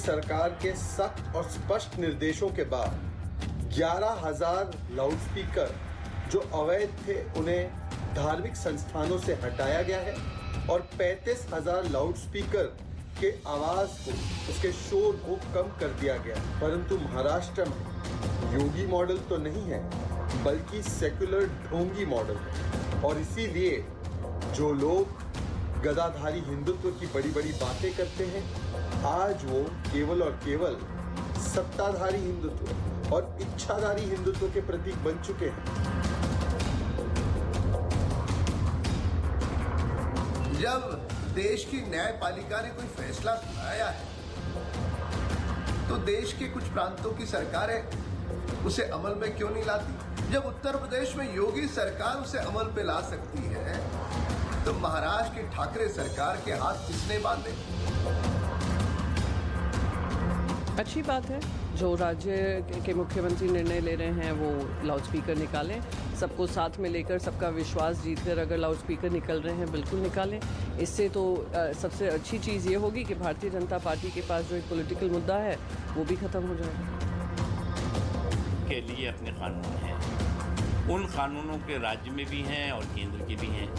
सरकार के सख्त और स्पष्ट निर्देशों के बाद 11,000 लाउडस्पीकर जो अवैध थे उन्हें धार्मिक संस्थानों से हटाया गया है और 35,000 लाउडस्पीकर के आवाज को, उसके शोर को कम कर दिया गया। परंतु महाराष्ट्र में योगी मॉडल तो नहीं है, बल्कि सेक्युलर ढोंगी मॉडल है। और इसीलिए जो लोग गदाधारी हिंदुत्व की बड़ी बड़ी बातें करते हैं, आज वो केवल और केवल सत्ताधारी हिंदुत्व और इच्छाधारी हिंदुत्व के प्रतीक बन चुके हैं। जब देश की न्यायपालिका ने कोई फैसला सुनाया है तो देश के कुछ प्रांतों की सरकारें उसे अमल में क्यों नहीं लाती? जब उत्तर प्रदेश में योगी सरकार उसे अमल पे ला सकती है तो महाराष्ट्र की ठाकरे सरकार के हाथ किसने बांधे? अच्छी बात है, जो राज्य के मुख्यमंत्री निर्णय ले रहे हैं वो लाउडस्पीकर निकालें, सबको साथ में लेकर सबका विश्वास जीतकर अगर लाउडस्पीकर निकल रहे हैं बिल्कुल निकालें। इससे तो सबसे अच्छी चीज़ ये होगी कि भारतीय जनता पार्टी के पास जो एक पॉलिटिकल मुद्दा है वो भी ख़त्म हो जाएगा। के लिए अपने कानून हैं, उन कानूनों के राज्य में भी हैं और केंद्र के भी हैं।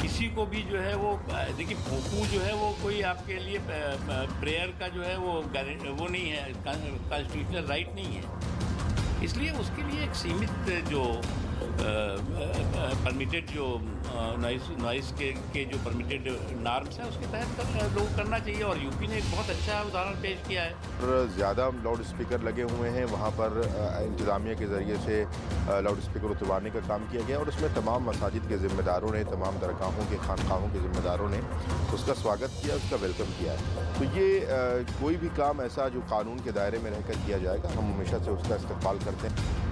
किसी को भी जो है वो देखिए भोंकू जो है वो कोई आपके लिए प्रेयर का जो है वो नहीं है, कॉन्स्टिट्यूशनल राइट नहीं है। इसलिए उसके लिए एक सीमित जो परमिटेड जो नॉइस के जो परमिटेड नॉर्म्स हैं उसके तहत लोग करना चाहिए। और यूपी ने एक बहुत अच्छा उदाहरण पेश किया है। ज़्यादा लाउड स्पीकर लगे हुए हैं, वहाँ पर इंतज़ामिया के ज़रिए से लाउड स्पीकर उतरवाने का काम किया गया और उसमें तमाम मसाजिद के ज़िम्मेदारों ने, तमाम दरगाहों के खानकाहों के ज़िम्मेदारों ने उसका स्वागत किया, उसका वेलकम किया है। तो ये कोई भी काम ऐसा जो कानून के दायरे में रहकर किया जाएगा, हम हमेशा से उसका इस्तेमाल करते हैं।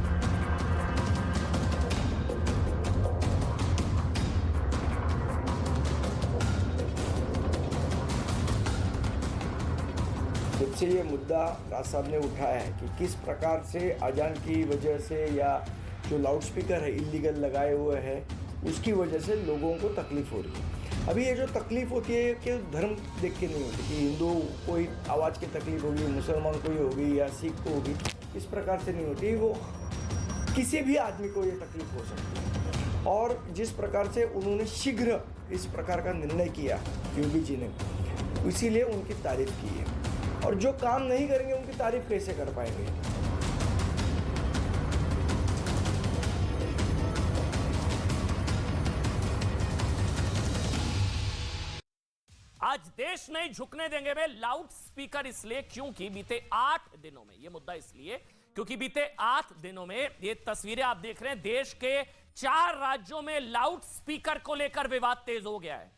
जब से ये मुद्दा राज साहब ने उठाया है कि किस प्रकार से अजान की वजह से या जो लाउडस्पीकर है इलीगल लगाए हुए हैं उसकी वजह से लोगों को तकलीफ़ हो रही है। अभी ये जो तकलीफ़ होती है कि धर्म देख के नहीं होती कि हिंदू कोई आवाज़ की तकलीफ़ होगी, मुसलमान को होगी या सिख को होगी, इस प्रकार से नहीं होती। वो किसी भी आदमी को ये तकलीफ़ हो सकती है। और जिस प्रकार से उन्होंने शीघ्र इस प्रकार का निर्णय किया योगी जी ने, इसीलिए उनकी तारीफ़ की है। और जो काम नहीं करेंगे उनकी तारीफ कैसे कर पाएंगे? आज देश नहीं झुकने देंगे वे लाउड स्पीकर, इसलिए क्योंकि बीते 8 दिनों में, ये मुद्दा इसलिए क्योंकि बीते 8 दिनों में ये तस्वीरें आप देख रहे हैं, देश के 4 राज्यों में लाउड स्पीकर को लेकर विवाद तेज हो गया है।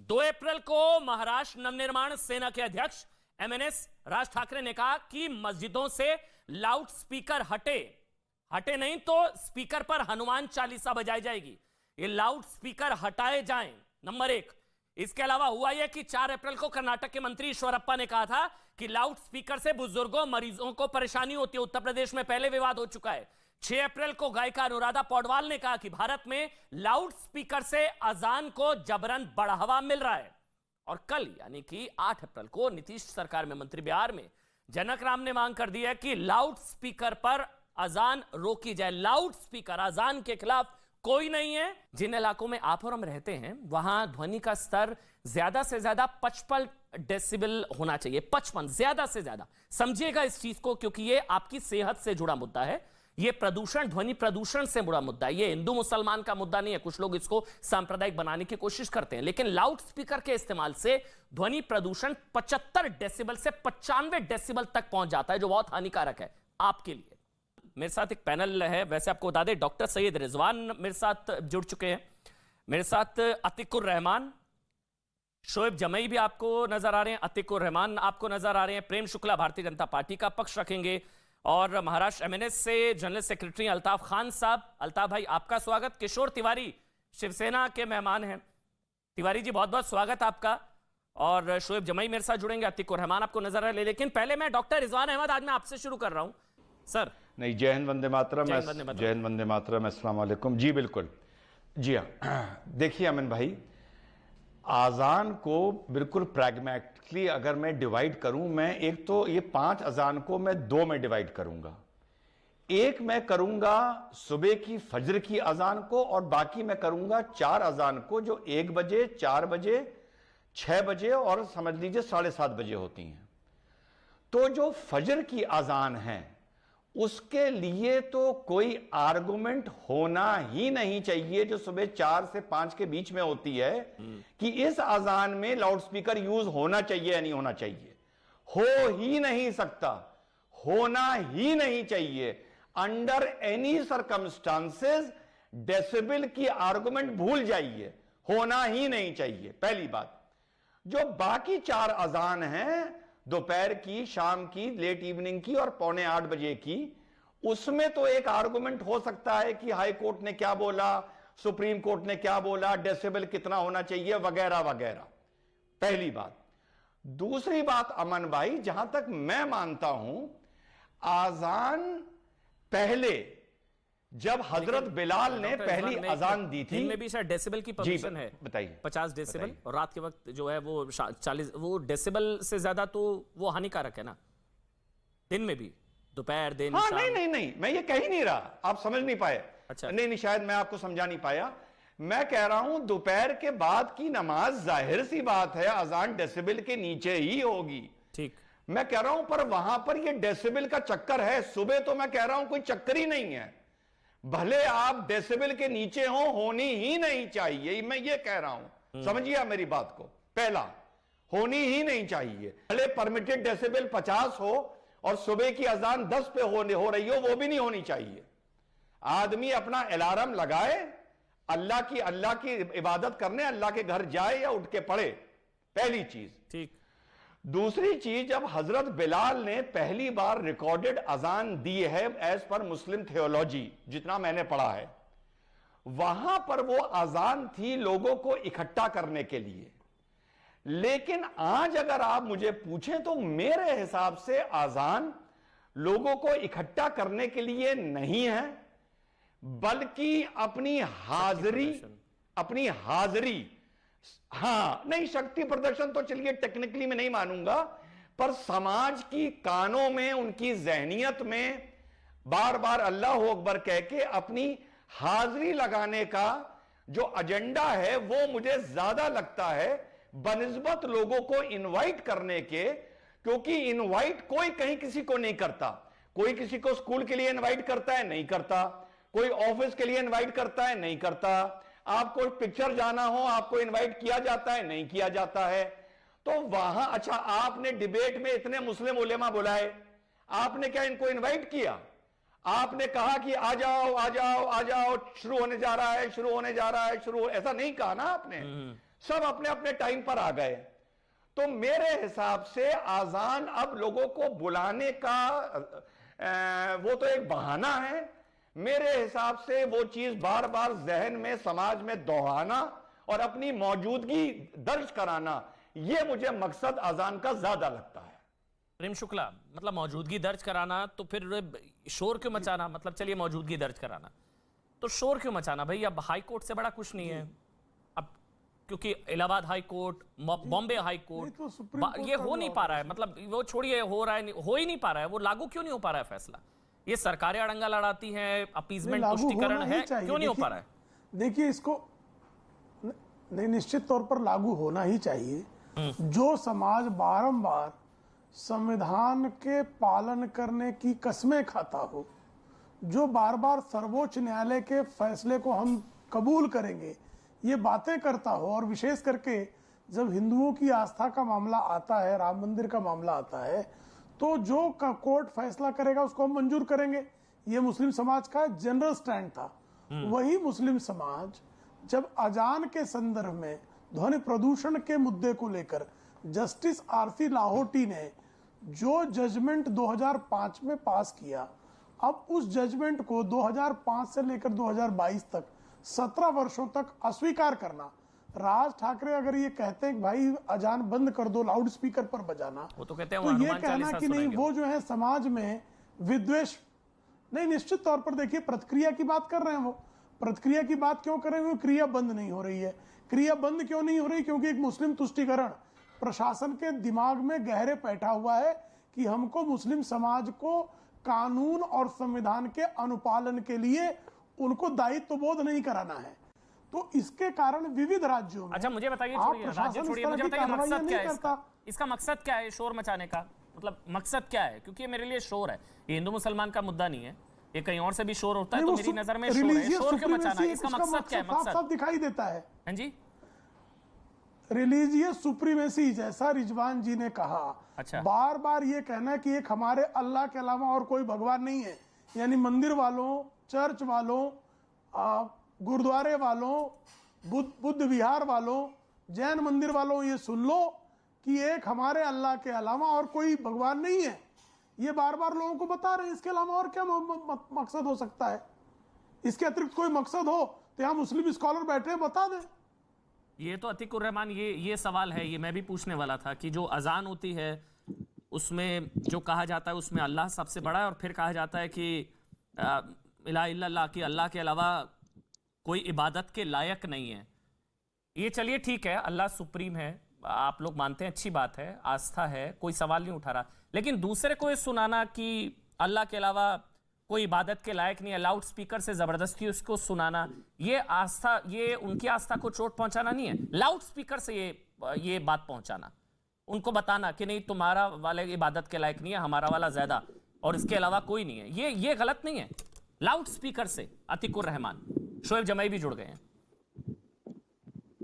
2 अप्रैल को महाराष्ट्र नवनिर्माण सेना के अध्यक्ष MNS राज ठाकरे ने कहा कि मस्जिदों से लाउड स्पीकर हटे नहीं तो स्पीकर पर हनुमान चालीसा बजाई जाएगी। ये लाउड स्पीकर हटाए जाएं, नंबर 1। इसके अलावा हुआ यह कि 4 अप्रैल को कर्नाटक के मंत्री ईश्वरप्पा ने कहा था कि लाउड स्पीकर से बुजुर्गों, मरीजों को परेशानी होती है। उत्तर प्रदेश में पहले विवाद हो चुका है। 6 अप्रैल को गायिका अनुराधा पौडवाल ने कहा कि भारत में लाउड स्पीकर से अजान को जबरन बढ़ावा मिल रहा है। और कल यानी कि 8 अप्रैल को नीतीश सरकार में मंत्री बिहार में जनक राम ने मांग कर दी है कि लाउड स्पीकर पर अजान रोकी जाए। लाउड स्पीकर अजान के खिलाफ कोई नहीं है। जिन इलाकों में आप और हम रहते हैं वहां ध्वनि का स्तर ज्यादा से ज्यादा 55 डेसिबल होना चाहिए। 55 ज्यादा से ज्यादा, समझिएगा इस चीज को, क्योंकि ये आपकी सेहत से जुड़ा मुद्दा है। ये प्रदूषण, ध्वनि प्रदूषण से जुड़ा मुद्दा है। ये हिंदू मुसलमान का मुद्दा नहीं है। कुछ लोग इसको सांप्रदायिक बनाने की कोशिश करते हैं, लेकिन लाउड स्पीकर के इस्तेमाल से ध्वनि प्रदूषण 75 डेसिबल से 95 डेसिबल तक पहुंच जाता है, जो बहुत हानिकारक है आपके लिए। मेरे साथ एक पैनल है, वैसे आपको बता दें डॉक्टर सैयद रिजवान मेरे साथ जुड़ चुके हैं, मेरे साथ अतिकुर रहमान, शोएब जमई भी आपको नजर आ रहे हैं, अतिकुर रहमान आपको नजर आ रहे हैं, प्रेम शुक्ला भारतीय जनता पार्टी का पक्ष रखेंगे, और महाराष्ट्र MNS से जनरल सेक्रेटरी अल्ताफ खान साहब। अल्ताफ भाई आपका स्वागत। किशोर तिवारी शिवसेना के मेहमान हैं। तिवारी जी बहुत बहुत स्वागत आपका। और शोएब जमई मेरे साथ जुड़ेंगे, अतिकुर रहमान आपको नजर आ रहे। लेकिन पहले मैं डॉक्टर रिजवान अहमद, आज मैं आपसे शुरू कर रहा हूं सर। नहीं, जय हिंद वंदे मातरम, जय हिंद वंदे मातरम, अस्सलाम वालेकुम। जी बिल्कुल, जी हाँ। देखिए अमन भाई, आज़ान को बिल्कुल प्रैग्मेटिकली अगर मैं डिवाइड करूं, मैं एक तो ये 5 अजान को मैं 2 में डिवाइड करूंगा। एक मैं करूंगा सुबह की फजर की अजान को, और बाकी मैं करूंगा 4 अजान को जो 1 बजे, 4 बजे, 6 बजे और समझ लीजिए 7:30 बजे होती हैं। तो जो फजर की अजान है उसके लिए तो कोई आर्गुमेंट होना ही नहीं चाहिए, जो सुबह 4 से 5 के बीच में होती है, कि इस अजान में लाउडस्पीकर यूज होना चाहिए या नहीं होना चाहिए। हो ही नहीं सकता, होना ही नहीं चाहिए। अंडर एनी सर्कमस्टांसेस डेसिबल की आर्गुमेंट भूल जाइए, होना ही नहीं चाहिए, पहली बात। जो बाकी 4 अजान हैं, दोपहर की, शाम की, लेट इवनिंग की और 7:45 बजे की, उसमें तो एक आर्गुमेंट हो सकता है कि हाई कोर्ट ने क्या बोला, सुप्रीम कोर्ट ने क्या बोला, डेसिबल कितना होना चाहिए वगैरह वगैरह, पहली बात। दूसरी बात अमन भाई, जहां तक मैं मानता हूं, आजान पहले जब हजरत बिलाल ने पहली अजान दी थी, दिन में भी शायद डेसिबल की परमिशन है, बताइए 50 डेसिबल, और रात के वक्त जो है वो 40, वो डेसिबल से ज्यादा तो वो हानिकारक है ना, दिन में भी, दोपहर दिन। हाँ, नहीं, मैं ये कह ही नहीं रहा, आप समझ नहीं पाए। अच्छा, नहीं, शायद मैं आपको समझा नहीं पाया। मैं कह रहा हूं दोपहर के बाद की नमाज जाहिर सी बात है अजान डेसिबल के नीचे ही होगी, ठीक। मैं कह रहा हूं पर वहां पर ये डेसिबल का चक्कर है, सुबह तो मैं कह रहा हूं कोई चक्कर ही नहीं है, भले आप डेसिबल के नीचे हो, होनी ही नहीं चाहिए, मैं ये कह रहा हूं, समझिए मेरी बात को। पहला, होनी ही नहीं चाहिए, भले परमिटेड डेसिबल 50 हो और सुबह की अजान 10 पे हो रही हो, वो भी नहीं होनी चाहिए। आदमी अपना अलार्म लगाए, अल्लाह की इबादत करने अल्लाह के घर जाए या उठ के पढ़े, पहली चीज। ठीक। दूसरी चीज, जब हजरत बिलाल ने पहली बार रिकॉर्डेड अजान दी है एज पर मुस्लिम थियोलॉजी, जितना मैंने पढ़ा है, वहां पर वो अजान थी लोगों को इकट्ठा करने के लिए। लेकिन आज अगर आप मुझे पूछें तो मेरे हिसाब से अजान लोगों को इकट्ठा करने के लिए नहीं है, बल्कि अपनी हाजिरी, हाँ नहीं, शक्ति प्रदर्शन तो चलिए टेक्निकली मैं नहीं मानूंगा, पर समाज की कानों में, उनकी जहनियत में बार बार अल्लाह अकबर कह के अपनी हाजिरी लगाने का जो एजेंडा है, वो मुझे ज्यादा लगता है बनिस्बत लोगों को इनवाइट करने के। क्योंकि इनवाइट कोई कहीं किसी को नहीं करता, कोई किसी को स्कूल के लिए इनवाइट करता है, नहीं करता, कोई ऑफिस के लिए इनवाइट करता है, नहीं करता, आपको पिक्चर जाना हो आपको इनवाइट किया जाता है, नहीं किया जाता है। तो वहां, अच्छा आपने डिबेट में इतने मुस्लिम उलेमा बुलाए, आपने क्या इनको इनवाइट किया? आपने कहा कि आ जाओ आ जाओ आ जाओ, शुरू होने जा रहा है, शुरू होने जा रहा है, शुरू, ऐसा नहीं कहा ना आपने। सब अपने अपने टाइम पर आ गए। तो मेरे हिसाब से आजान अब लोगों को बुलाने का वो तो एक बहाना है। मेरे हिसाब से वो चीज बार बार जहन में, समाज में दोहराना और अपनी मौजूदगी दर्ज कराना, ये मुझे मकसद अजान का ज्यादा लगता है। प्रेम शुक्ला, मतलब मौजूदगी दर्ज कराना, तो फिर शोर क्यों मचाना? मतलब चलिए मौजूदगी दर्ज कराना, तो शोर क्यों मचाना भाई? अब हाई कोर्ट से बड़ा कुछ नहीं है अब, क्योंकि Allahabad high court, Bombay high court, तो ये हो नहीं पा रहा है। मतलब वो छोड़िए, हो रहा है, हो ही नहीं पा रहा है, वो लागू क्यों नहीं हो पा रहा है फैसला? ये सरकारें अड़ंगा लड़ाती हैं, अपीजमेंट तुष्टिकरण है, क्यों नहीं हो पा रहा है? देखिए, इसको नहीं, निश्चित तौर पर लागू होना ही चाहिए। जो समाज बारंबार संविधान के पालन करने की कस्में खाता हो, जो बार बार सर्वोच्च न्यायालय के फैसले को हम कबूल करेंगे ये बातें करता हो, और विशेष करके जब हिंदुओं की आस्था का मामला आता है, राम मंदिर का मामला आता है, तो जो कोर्ट फैसला करेगा उसको हम मंजूर करेंगे, ये मुस्लिम समाज का जनरल स्टैंड था। वही मुस्लिम समाज जब अजान के संदर्भ में ध्वनि प्रदूषण के मुद्दे को लेकर जस्टिस आरसी लाहोटी ने जो जजमेंट 2005 में पास किया, अब उस जजमेंट को 2005 से लेकर 2022 तक 17 वर्षों तक अस्वीकार करना। राज ठाकरे अगर ये कहते हैं कि भाई अजान बंद कर दो, लाउड स्पीकर पर बजाना, वो तो कहते हैं तो ये कहना कि नहीं, वो जो है समाज में विद्वेष नहीं। निश्चित तौर पर देखिए, प्रतिक्रिया की बात कर रहे हैं, वो प्रतिक्रिया की बात क्यों कर रहे हैं? वो क्रिया बंद नहीं हो रही है, क्रिया बंद क्यों नहीं हो रही? क्योंकि एक मुस्लिम तुष्टीकरण प्रशासन के दिमाग में गहरे बैठा हुआ है कि हमको मुस्लिम समाज को कानून और संविधान के अनुपालन के लिए उनको दायित्व बोध नहीं कराना है। तो इसके कारण विविध राज्यों में अच्छा मुझे बताइए, आप छोड़िए प्रशासन राज्य इस छोड़िए, तरह मुझे की बताइए कार्रवाइयां मकसद नहीं क्या है करता। इसका मकसद क्या है शोर मचाने का? मतलब मकसद क्या है? क्योंकि ये मेरे लिए शोर है, ये हिंदू मुसलमान का मुद्दा नहीं है, ये कहीं और से भी शोर होता है, तो मेरी नजर में शोर है। शोर क्यों मचाना है? इसका मकसद क्या है? साफ साफ दिखाई देता है। हाँ जी, रिलीजियस सुप्रीमेसी, जैसा रिजवान जी ने कहा। अच्छा। बार बार ये कहना कि एक हमारे अल्लाह के अलावा और कोई भगवान नहीं है, यानी मंदिर वालों, चर्च वालों, गुरुद्वारे वालों, बुद्ध विहार वालों, जैन मंदिर वालों, ये सुन लो कि एक हमारे अल्लाह के अलावा और कोई भगवान नहीं है। ये बार बार लोगों को बता रहे हैं। इसके अलावा और क्या मकसद हो सकता है? इसके अतिरिक्त कोई मकसद हो तो यहाँ मुस्लिम स्कॉलर बैठे हैं, बता दें। ये तो अतीकुर रहमान, ये सवाल है, ये मैं भी पूछने वाला था कि जो अजान होती है उसमें जो कहा जाता है उसमें अल्लाह सबसे बड़ा है, और फिर कहा जाता है कि इला इल्लल्लाह, कि अल्लाह के अलावा कोई इबादत के लायक नहीं है। ये चलिए ठीक है, अल्लाह सुप्रीम है, आप लोग मानते हैं, अच्छी बात है, आस्था है, कोई सवाल नहीं उठा रहा। लेकिन दूसरे को ये सुनाना कि अल्लाह के अलावा कोई इबादत के लायक नहीं है, लाउड स्पीकर से जबरदस्ती उसको सुनाना, ये आस्था, ये उनकी आस्था को चोट पहुंचाना नहीं है। लाउड स्पीकर से ये बात पहुंचाना, उनको बताना कि नहीं तुम्हारा वाला इबादत के लायक नहीं है, हमारा वाला ज्यादा, और इसके अलावा कोई नहीं है, ये गलत नहीं है। लाउड स्पीकर से अतीकुर रहमान, शोएब जमाई भी जुड़ गए हैं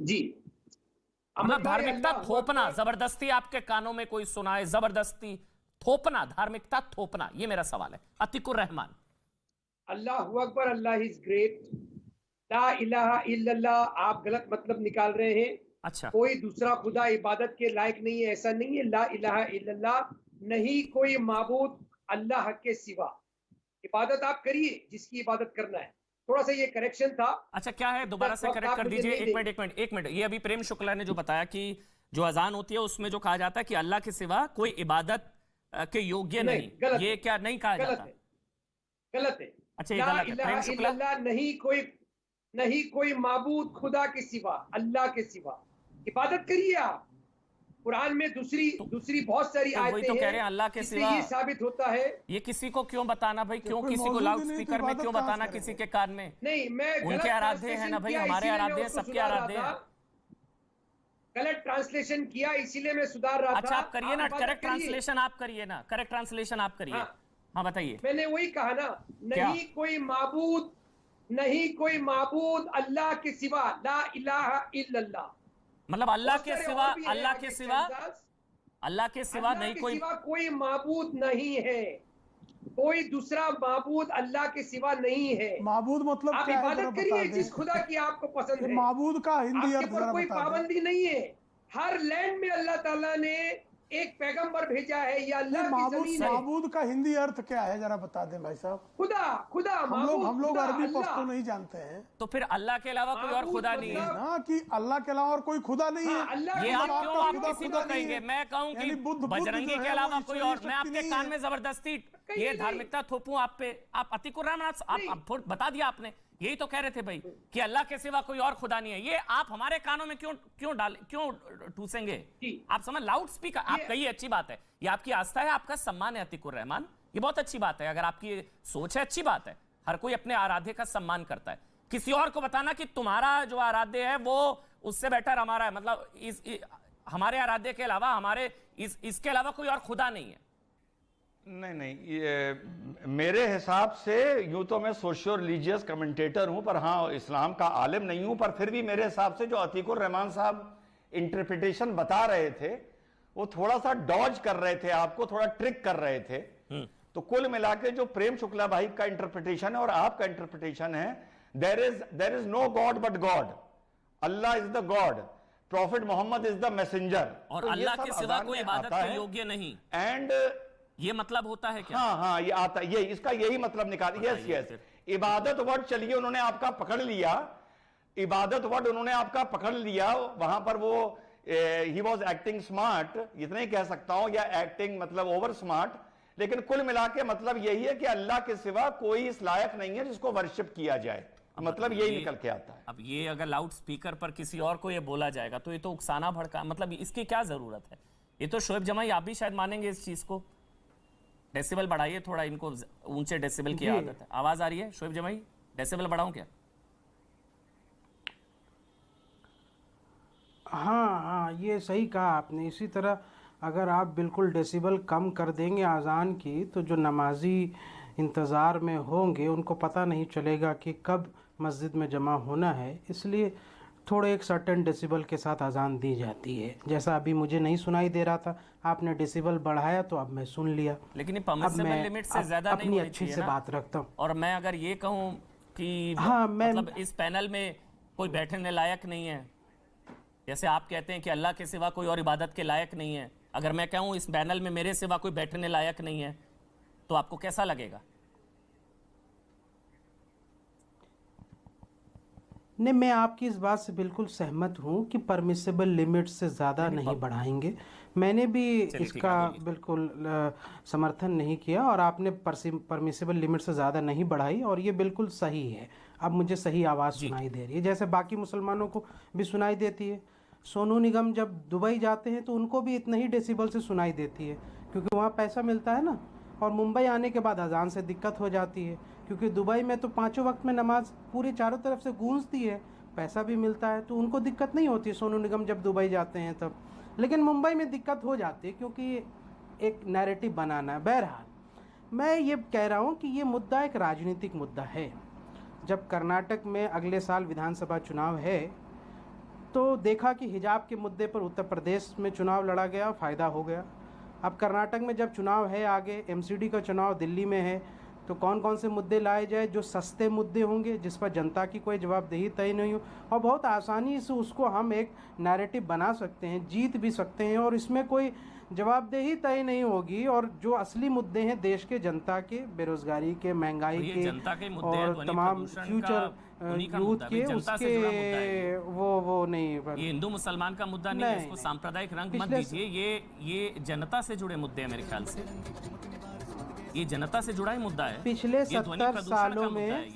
जी। मतलब धार्मिकता थोपना, जबरदस्ती आपके कानों में कोई सुनाए, जबरदस्ती थोपना, धार्मिकता थोपना, ये मेरा सवाल है। अतीकुर रहमान, अल्लाह अकबर, अल्लाह इज ग्रेट, ला इलाहा इल्लल्लाह आप गलत मतलब निकाल रहे हैं। अच्छा, कोई दूसरा खुदा इबादत के लायक नहीं है, ऐसा नहीं है। ला इलाहा इल्लल्लाह, नहीं कोई माबूद अल्लाह के सिवा। इबादत आप करिए जिसकी इबादत करना है। थोड़ा सा ये करेक्शन था। अच्छा क्या है, दोबारा से करेक्ट कर दीजिए। एक मिनट, ये अभी प्रेम शुक्ला ने जो बताया कि जो अजान होती है उसमें जो कहा जाता है कि अल्लाह के सिवा कोई इबादत के योग्य नहीं, ये क्या नहीं कहा जाता? गलत है। अच्छा, ये गलत है। प्रेम शुक्ला, नहीं कोई माबूद खुदा के सिवा, अल्लाह के सिवा। इबादत करिए आप। कुरान में दूसरी बहुत सारी आयतें हैं, तो कह रहे हैं अल्लाह के सिवा, ये साबित होता है। ये किसी को क्यों बताना भाई? क्यों किसी को लाउड स्पीकर में क्यों बताना, किसी के कान में? नहीं, मैं उनके आराध्य है ना भाई, हमारे आराध्य है, सबके आराध्य है। गलत ट्रांसलेशन किया, इसीलिए मैं सुधार रहा था। अच्छा, आप करिए ना, करेक्ट ट्रांसलेशन आप करिए ना, करेक्ट ट्रांसलेशन आप करिए। हाँ बताइए। मैंने वही कहा ना, नहीं कोई माबूद अल्लाह के सिवा, ला इलाहा इल्लल्लाह। मतलब अल्लाह के सिवा नहीं कोई माबूद नहीं है, कोई दूसरा माबूद अल्लाह के सिवा नहीं है। माबूद मतलब आप क्या है? इबादत करिए जिस खुदा की आपको पसंद है। माबूद का हिंदी अर्थ आपके पर कोई पाबंदी नहीं है। हर लैंड में अल्लाह ताला ने एक पैगंबर भेजा है, या अल्लाह की जमीन है। माबूद का हिंदी अर्थ क्या है, जरा बता दें भाई साहब। खुदा हम लोग अरबी पश्तो नहीं जानते हैं। तो फिर अल्लाह के अलावा कोई और खुदा नहीं है ना, कि अल्लाह के अलावा और कोई खुदा नहीं है। ये आप क्यों आप किसी को कहेंगे? मैं कहूँ कि बजरंगी के अलावा कोई और, मैं आपके कान में जबरदस्ती ये धार्मिकता थोपूं आप पे? आप अतीकुर रहमान, आप बता दिया आपने, यही तो कह रहे थे भाई कि अल्लाह के सिवा कोई और खुदा नहीं है। ये आप हमारे कानों में क्यों ठूसेंगे? आप समझ, लाउड स्पीकर आप कहिए, अच्छी बात है, ये आपकी आस्था है, आपका सम्मान है अतीकुर रहमान, ये बहुत अच्छी बात है। अगर आपकी सोच है, अच्छी बात है, हर कोई अपने आराध्य का सम्मान करता है। किसी और को बताना कि तुम्हारा जो आराध्य है वो उससे बेटर हमारा है, मतलब हमारे आराध्य के अलावा, हमारे इसके अलावा कोई और खुदा नहीं है। नहीं, ये मेरे हिसाब से, यूं तो मैं सोशियो रिलीजियस कमेंटेटर हूं, पर हाँ इस्लाम का आलिम नहीं हूं, पर फिर भी मेरे हिसाब से जो अतीकुर रहमान साहब इंटरप्रिटेशन बता रहे थे वो थोड़ा सा डॉज कर रहे थे, आपको थोड़ा ट्रिक कर रहे थे। तो कुल मिला के जो प्रेम शुक्ला भाई का इंटरप्रिटेशन है और आपका इंटरप्रिटेशन है, there is no god but God, Allah is the God, prophet Mohammed is the messenger, और अल्लाह के सिवा कोई इबादत के योग्य नहीं, एंड ये मतलब होता है क्या? हाँ, ये आता है, इसका यही मतलब निकाल। यस, इबादत वर्ड, चलिए उन्होंने आपका पकड़ लिया, इबादत वर्ड उन्होंने आपका पकड़ लिया, वहां पर वो ही वॉज एक्टिंग स्मार्ट, इतना ही कह सकता हूं, या एक्टिंग मतलब ओवर स्मार्ट, लेकिन कुल मिला के मतलब यही है कि अल्लाह के सिवा कोई इस लायक नहीं है जिसको वर्शिप किया जाए। मतलब यही निकल के आता है। अब ये अगर लाउड स्पीकर पर किसी और को ये बोला जाएगा तो ये तो उकसाना भड़का, मतलब इसकी क्या जरूरत है? ये तो शोएब जमाई आप भी शायद मानेंगे इस चीज को। डेसिबल बढ़ाइए थोड़ा, इनको ऊंचे डेसिबल की आदत है। आवाज आ रही है शोएब जमाई? डेसिबल बढ़ाऊं क्या? हाँ, ये सही कहा आपने। इसी तरह अगर आप बिल्कुल डेसिबल कम कर देंगे अजान की, तो जो नमाजी इंतज़ार में होंगे उनको पता नहीं चलेगा कि कब मस्जिद में जमा होना है, इसलिए थोड़े एक सर्टेन डेसिबल के साथ अजान दी जाती है। जैसा अभी मुझे नहीं सुनाई दे रहा था, आपने डेसिबल बढ़ाया तो अब मैं सुन लिया। लेकिन ये परमिसिबल लिमिट से ज्यादा नहीं अपनी होनी अच्छी चाहिए से ना? बात रखता हूँ। और मैं अगर ये कहूँ कि हाँ, मैं मतलब इस पैनल में कोई बैठने लायक नहीं है, जैसे आप कहते हैं कि अल्लाह के सिवा कोई और इबादत के लायक नहीं है, अगर मैं कहूँ इस पैनल में मेरे सिवा कोई बैठने लायक नहीं है, तो आपको कैसा लगेगा? नहीं, मैं आपकी इस बात से बिल्कुल सहमत हूँ कि परमिसेबल लिमिट से ज़्यादा नहीं बढ़ाएंगे। मैंने भी इसका बिल्कुल समर्थन नहीं किया और आपने परमिसेबल लिमिट से ज़्यादा नहीं बढ़ाई, और ये बिल्कुल सही है। अब मुझे सही आवाज़ सुनाई दे रही है, जैसे बाकी मुसलमानों को भी सुनाई देती है। सोनू निगम जब दुबई जाते हैं तो उनको भी इतना ही डेसिबल से सुनाई देती है, क्योंकि वहाँ पैसा मिलता है ना। और मुंबई आने के बाद अजान से दिक्कत हो जाती है, क्योंकि दुबई में तो पांचों वक्त में नमाज पूरी चारों तरफ से गूंजती है, पैसा भी मिलता है, तो उनको दिक्कत नहीं होती है सोनू निगम जब दुबई जाते हैं तब। लेकिन मुंबई में दिक्कत हो जाती है, क्योंकि एक नैरेटिव बनाना है। बहरहाल मैं ये कह रहा हूँ कि ये मुद्दा एक राजनीतिक मुद्दा है। जब कर्नाटक में अगले साल विधानसभा चुनाव है, तो देखा कि हिजाब के मुद्दे पर उत्तर प्रदेश में चुनाव लड़ा गया, फ़ायदा हो गया। अब कर्नाटक में जब चुनाव है, आगे एमसीडी का चुनाव दिल्ली में है, तो कौन कौन से मुद्दे लाए जाए जो सस्ते मुद्दे होंगे, जिस पर जनता की कोई जवाबदेही तय नहीं हो, और बहुत आसानी से उसको हम एक नैरेटिव बना सकते हैं, जीत भी सकते हैं, और इसमें कोई जवाबदेही तय नहीं होगी। और जो असली मुद्दे हैं देश के जनता के, बेरोजगारी के, महंगाई के, और तमाम फ्यूचर यूथ के, उसके वो नहीं। ये हिंदू मुसलमान का मुद्दा नहीं है, इसको सांप्रदायिक रंग मत दीजिए। ये जनता से जुड़े मुद्दे हैं मेरे ख्याल से, ये जनता से जुड़ा ही मुद्दा है। पिछले 70 सालों में,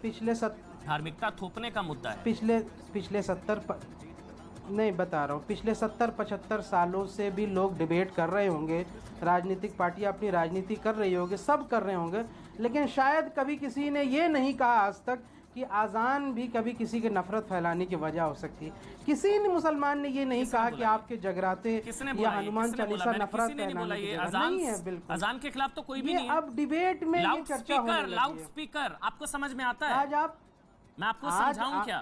पिछले धार्मिकता थोपने का मुद्दा है। पिछले 70 नहीं बता रहा हूँ, पिछले 70-75 सालों से भी लोग डिबेट कर रहे होंगे, राजनीतिक पार्टियाँ अपनी राजनीति कर रही होंगे, सब कर रहे होंगे, लेकिन शायद कभी किसी ने ये नहीं कहा आज तक कि आज़ान भी कभी किसी के नफरत फैलाने की वजह हो सकती है। किसी ने मुसलमान ने ये नहीं कहा कि आपके जगराते या हनुमान चालीसा नफरत फैलाने की वजह नहीं है। बिल्कुल, अजान के खिलाफ तो कोई भी नहीं है। अब डिबेट में ये चर्चा होने लगी है। लाउड स्पीकर आपको समझ में आता है? आज आप, मैं आपको समझाऊं क्या?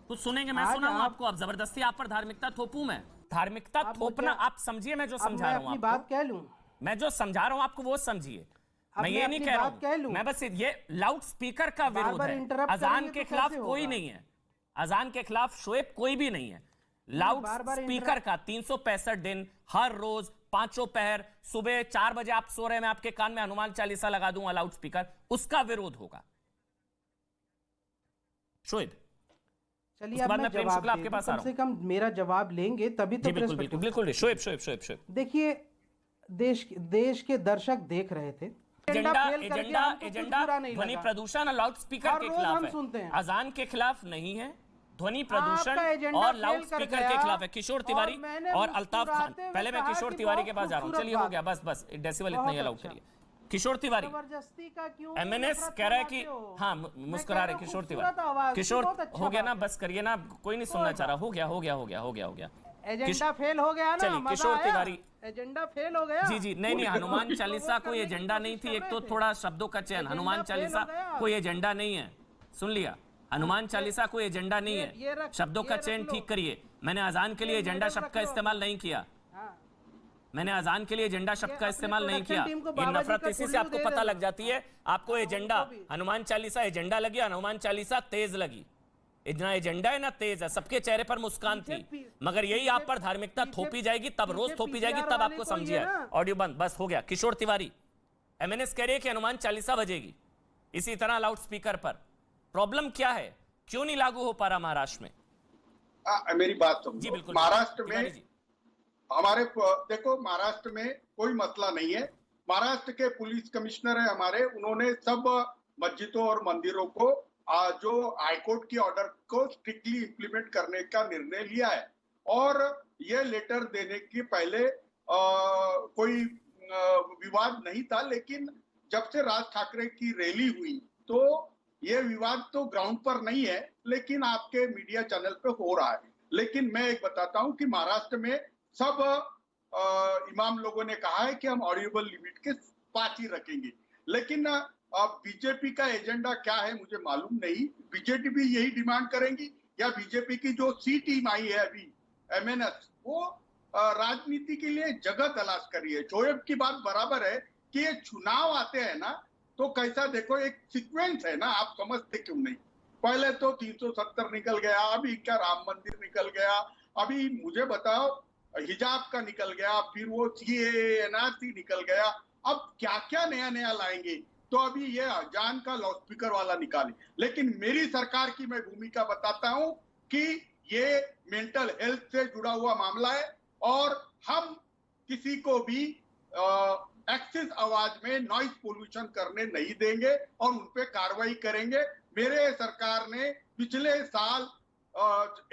कुछ सुनेंगे? मैं सुनाऊं आपको? अब जबरदस्ती आप पर धार्मिकता थोपूं? मैं धार्मिकता थोपना, आप समझिए मैं जो समझा रहा हूँ, बात कह लूं, मैं जो समझा रहा हूँ आपको वो समझिए। मैं ये नहीं कह रहा हूं, मैं बस ये लाउड स्पीकर का विरोध है, अजान के खिलाफ कोई नहीं है। अजान के खिलाफ शोएब कोई भी नहीं है। लाउड स्पीकर का 365 दिन हर रोज 5 पहर सुबह 4 बजे आप सो रहे हैं, मैं आपके कान में हनुमान चालीसा लगा दूंगा लाउड स्पीकर, उसका विरोध होगा। शोएब चलिए अब मैं जवाब आपके पास कम से कम मेरा जवाब लेंगे तभी तो। बिल्कुल शोएब देखिए, देश के दर्शक देख रहे थे। एजेंडा ध्वनि प्रदूषण और लाउड स्पीकर के खिलाफ है, अजान के खिलाफ नहीं है। ध्वनि प्रदूषण और लाउड स्पीकर के खिलाफ है। किशोर तिवारी और अल्ताफ खान, पहले मैं किशोर तिवारी के पास जा रहा हूँ। चलिए हो गया, बस डेसिबल इतना ही अलाउड करिए। किशोर तिवारी एमएनएस कह रहा है कि हाँ, मुस्कुरा रहे किशोर तिवारी। किशोर हो गया ना, बस करिए ना, कोई नहीं सुनना चाह रहा। हो गया एजेंडा फेल हो गया ना। चलिए किशोर तिवारी, एजेंडा फेल हो गया। जी नहीं, हनुमान चालीसा कोई एजेंडा नहीं थी। एक तो थोड़ा शब्दों का चयन, हनुमान चालीसा कोई एजेंडा नहीं है, सुन लिया। हनुमान चालीसा कोई एजेंडा नहीं है, शब्दों का चयन ठीक करिए। मैंने अजान के लिए एजेंडा शब्द का इस्तेमाल नहीं किया, मैंने अजान के लिए एजेंडा शब्द का इस्तेमाल नहीं किया। ये नफरत इसी से आपको पता लग जाती है। आपको एजेंडा, हनुमान चालीसा एजेंडा लगी, हनुमान चालीसा तेज लगी। इतना एजेंडा है ना तेज है, सबके चेहरे पर मुस्कान थी। मगर यही आप पर धार्मिकता थोपी जाएगी, तब रोज थोपी जाएगी, तब आपको समझिए। ऑडियो बंद, बस हो गया। किशोर तिवारी एमएनएस कह रही है कि हनुमान चालीसा बजेगी इसी तरह लाउड स्पीकर पर। प्रॉब्लम क्या है, क्यों नहीं लागू हो पा रहा महाराष्ट्र में? मेरी बात सुनो। जी बिल्कुल, महाराष्ट्र में हमारे, देखो महाराष्ट्र में कोई मसला नहीं है। महाराष्ट्र के पुलिस कमिश्नर है हमारे, उन्होंने सब मस्जिदों और मंदिरों को जो हाईकोर्ट की ऑर्डर को स्ट्रिक्टली इंप्लीमेंट करने का निर्णय लिया है। और ये लेटर देने के पहले कोई विवाद नहीं था, लेकिन जब से राज ठाकरे की रैली हुई तो ये विवाद तो ग्राउंड पर नहीं है, लेकिन आपके मीडिया चैनल पे हो रहा है। लेकिन मैं एक बताता हूं कि महाराष्ट्र में सब इमाम लोगों ने कहा है कि हम ऑडिबल लिमिट के पास ही रखेंगे, लेकिन अब बीजेपी का एजेंडा क्या है मुझे मालूम नहीं। बीजेपी भी यही डिमांड करेंगी या बीजेपी की जो सी टीम आई है अभी MNS, वो राजनीति के लिए जगह तलाश करी है। शोएब की बात बराबर है कि ये चुनाव आते हैं ना, तो कैसा देखो एक सीक्वेंस है ना, आप समझते क्यों नहीं। पहले तो 370 निकल गया, अभी क्या राम मंदिर निकल गया, अभी मुझे बताओ हिजाब का निकल गया, फिर वो CAA NRC निकल गया, अब क्या क्या नया नया लाएंगे। तो अभी ये अजान का लाउड स्पीकर वाला निकाले। लेकिन मेरी सरकार की मैं भूमिका बताता हूं कि ये मेंटल हेल्थ से जुड़ा हुआ मामला है और हम किसी को भी एक्सेस आवाज में नॉइज पोल्यूशन करने नहीं देंगे और उन पे कार्रवाई करेंगे। मेरे सरकार ने पिछले साल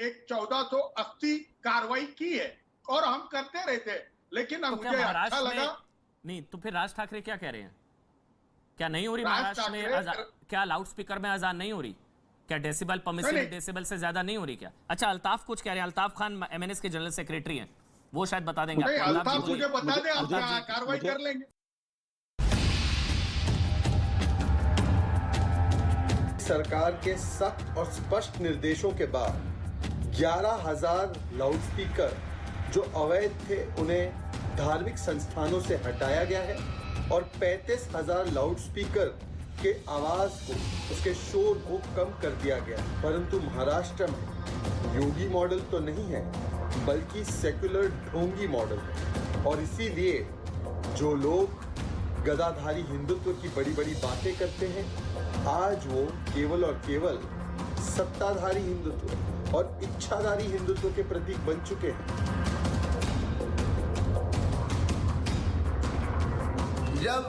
एक 1480 कार्रवाई की है और हम करते रहते, लेकिन तो मुझे अच्छा लगा नहीं। तो फिर राज ठाकरे क्या कह रहे हैं? क्या नहीं हो रही महाराष्ट्र में? क्या लाउड स्पीकर में अजान नहीं हो रही? क्या डेसिबल परमिसिबल डेसिबल से ज्यादा नहीं हो रही क्या? अच्छा, अल्ताफ कुछ कह रहे हैं। अल्ताफ खान MNS के जनरल सेक्रेटरी हैं, वो शायद बता देंगे आपको। अल्ताफ मुझे बता दें, आप कार्रवाई कर लेंगे। सरकार के सख्त और स्पष्ट निर्देशों के बाद 11,000 लाउडस्पीकर जो अवैध थे उन्हें धार्मिक संस्थानों से हटाया गया है और 35,000 लाउडस्पीकर के आवाज को, उसके शोर को कम कर दिया गया। परंतु महाराष्ट्र में योगी मॉडल तो नहीं है, बल्कि सेक्युलर ढोंगी मॉडल है। और इसीलिए जो लोग गदाधारी हिंदुत्व की बड़ी बड़ी बातें करते हैं, आज वो केवल और केवल सत्ताधारी हिंदुत्व और इच्छाधारी हिंदुत्व के प्रतीक बन चुके हैं। जब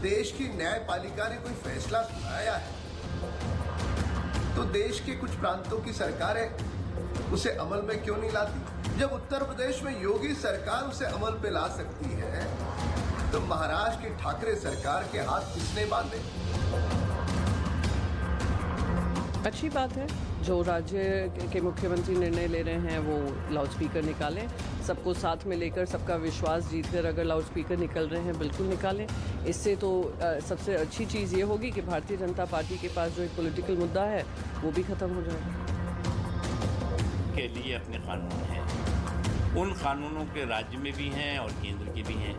देश की न्यायपालिका ने कोई फैसला सुनाया है तो देश के कुछ प्रांतों की सरकारें उसे अमल में क्यों नहीं लाती? जब उत्तर प्रदेश में योगी सरकार उसे अमल पे ला सकती है तो महाराष्ट्र की ठाकरे सरकार के हाथ किसने बांधे? अच्छी बात है, जो राज्य के मुख्यमंत्री निर्णय ले रहे हैं वो लाउडस्पीकर निकालें, सबको साथ में लेकर सबका विश्वास जीतकर अगर लाउडस्पीकर निकल रहे हैं बिल्कुल निकालें। इससे तो सबसे अच्छी चीज़ ये होगी कि भारतीय जनता पार्टी के पास जो एक पॉलिटिकल मुद्दा है वो भी ख़त्म हो जाएगा। के लिए अपने कानून हैं, उन कानूनों के राज्य में भी हैं और केंद्र के भी हैं।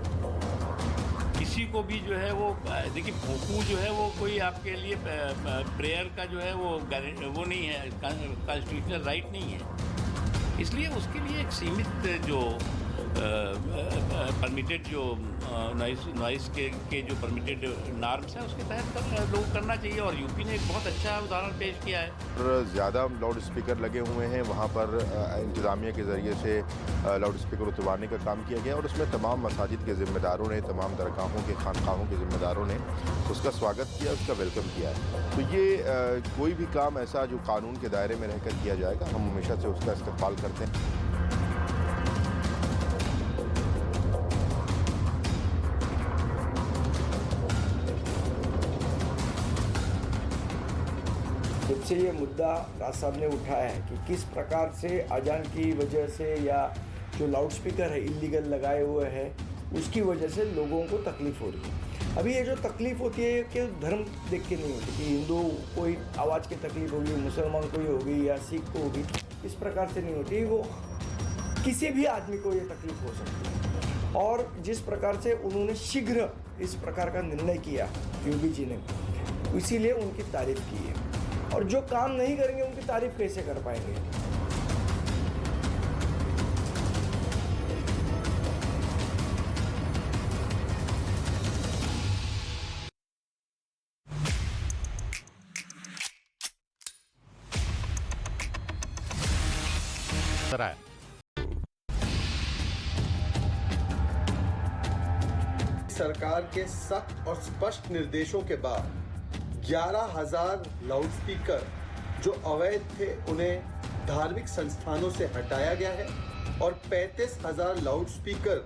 किसी को भी जो है वो देखिए भूकू जो है वो कोई आपके लिए प्रेयर का जो है वो नहीं है, कॉन्स्टिट्यूशनल राइट नहीं है। इसलिए उसके लिए एक सीमित जो परमिटेड जो नॉइस के जो परमिटेड नॉर्म्स हैं उसके तहत लोग करना चाहिए। और यूपी ने एक बहुत अच्छा उदाहरण पेश किया है। ज़्यादा लाउड स्पीकर लगे हुए हैं, वहाँ पर इंतज़ामिया के ज़रिए से लाउड स्पीकर उतरवाने का काम किया गया और उसमें तमाम मसाजिद के ज़िम्मेदारों ने, तमाम दरगाहों के खानकाहों के ज़िम्मेदारों ने उसका स्वागत किया, उसका वेलकम किया। तो ये कोई भी काम ऐसा जो कानून के दायरे में रहकर किया जाएगा, हम हमेशा से उसका इस्तेमाल करते हैं। जब से ये मुद्दा राज साहब ने उठाया है कि किस प्रकार से अजान की वजह से या जो लाउडस्पीकर है इलीगल लगाए हुए हैं उसकी वजह से लोगों को तकलीफ हो रही है। अभी ये जो तकलीफ होती है कि धर्म देख के नहीं होती कि हिंदू कोई आवाज़ की तकलीफ होगी, मुसलमान को ही होगी या सिख को होगी, इस प्रकार से नहीं होती। वो किसी भी आदमी को ये तकलीफ हो सकती है। और जिस प्रकार से उन्होंने शीघ्र इस प्रकार का निर्णय किया योगी जी ने, इसीलिए उनकी तारीफ की है। और जो काम नहीं करेंगे उनकी तारीफ कैसे कर पाएंगे? सरकार के सख्त और स्पष्ट निर्देशों के बाद 11,000 लाउडस्पीकर जो अवैध थे उन्हें धार्मिक संस्थानों से हटाया गया है और 35,000 लाउडस्पीकर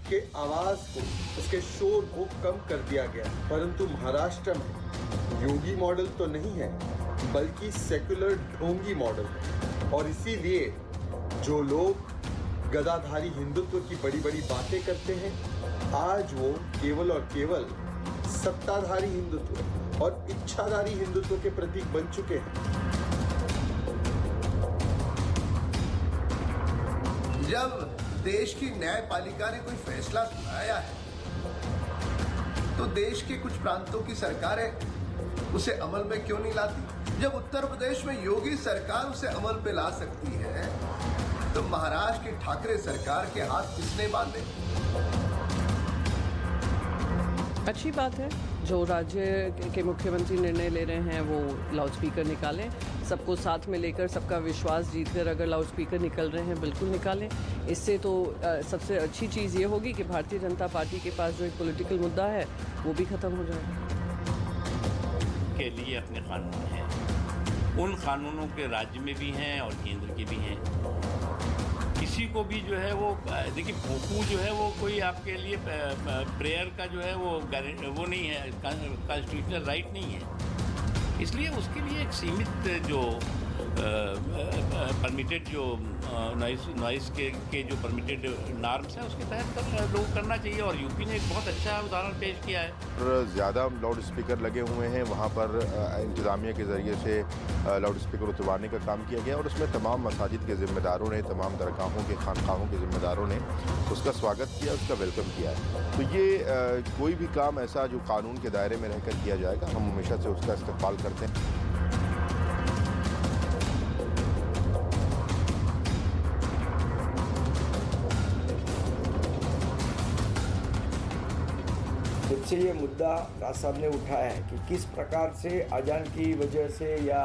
के आवाज को, उसके शोर को कम कर दिया गया है। परंतु महाराष्ट्र में योगी मॉडल तो नहीं है, बल्कि सेक्युलर ढोंगी मॉडल है। और इसीलिए जो लोग गदाधारी हिंदुत्व की बड़ी बड़ी बातें करते हैं, आज वो केवल और केवल सत्ताधारी हिंदुत्व और इच्छाधारी हिंदुत्व के प्रतीक बन चुके हैं। जब देश की न्यायपालिका ने कोई फैसला सुनाया है तो देश के कुछ प्रांतों की सरकारें उसे अमल में क्यों नहीं लाती? जब उत्तर प्रदेश में योगी सरकार उसे अमल पे ला सकती है तो महाराष्ट्र की ठाकरे सरकार के हाथ किसने बांधे? अच्छी बात है, जो राज्य के मुख्यमंत्री निर्णय ले रहे हैं वो लाउडस्पीकर निकालें, सबको साथ में लेकर सबका विश्वास जीतकर अगर लाउडस्पीकर निकल रहे हैं बिल्कुल निकालें। इससे तो सबसे अच्छी चीज़ ये होगी कि भारतीय जनता पार्टी के पास जो एक पॉलिटिकल मुद्दा है वो भी ख़त्म हो जाएगा। के लिए अपने कानून हैं, उन कानूनों के राज्य में भी हैं और केंद्र के भी हैं। किसी को भी जो है वो देखिए भोंपू जो है वो कोई आपके लिए प्रेयर का जो है वो नहीं है, कॉन्स्टिट्यूशनल राइट नहीं है। इसलिए उसके लिए एक सीमित जो परमिटेड जो नॉइस के जो परमिटेड नॉर्म्स हैं उसके तहत लोग करना चाहिए। और यूपी ने एक बहुत अच्छा उदाहरण पेश किया है। ज़्यादा लाउड स्पीकर लगे हुए हैं, वहाँ पर इंतज़ामिया के ज़रिए से लाउड स्पीकर उतरवाने का काम किया गया और उसमें तमाम मसाजिद के ज़िम्मेदारों ने, तमाम दरगाहों के खानकाहों के ज़िम्मेदारों ने उसका स्वागत किया, उसका वेलकम किया है। तो ये कोई भी काम ऐसा जो कानून के दायरे में रहकर किया जाएगा, हम हमेशा से उसका इस्तेमाल करते हैं। जब से ये मुद्दा राज साहब ने उठाया है कि किस प्रकार से अजान की वजह से या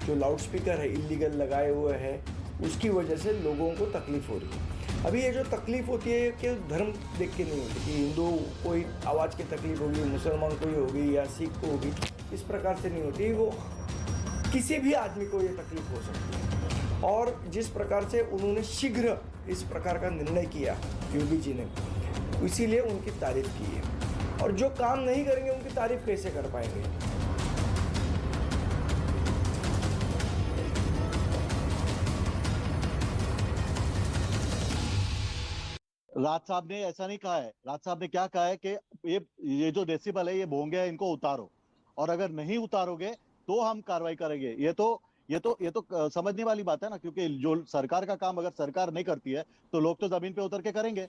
जो लाउडस्पीकर है इल्लीगल लगाए हुए हैं उसकी वजह से लोगों को तकलीफ हो रही है। अभी ये जो तकलीफ होती है कि धर्म देख के नहीं होती कि हिंदू कोई आवाज़ की तकलीफ होगी, मुसलमान को होगी या सिख को होगी, इस प्रकार से नहीं होती। वो किसी भी आदमी को ये तकलीफ हो सकती है। और जिस प्रकार से उन्होंने शीघ्र इस प्रकार का निर्णय किया योगी जी ने, इसीलिए उनकी तारीफ की है। और जो काम नहीं करेंगे उनकी तारीफ कैसे कर पाएंगे? राज साहब ने ऐसा नहीं कहा है। राज साहब ने क्या कहा है कि ये जो डेसिबल है, ये भोंगे हैं, इनको उतारो, और अगर नहीं उतारोगे तो हम कार्रवाई करेंगे। ये तो समझने वाली बात है ना, क्योंकि जो सरकार का काम अगर सरकार नहीं करती है तो लोग तो जमीन पे उतर के करेंगे।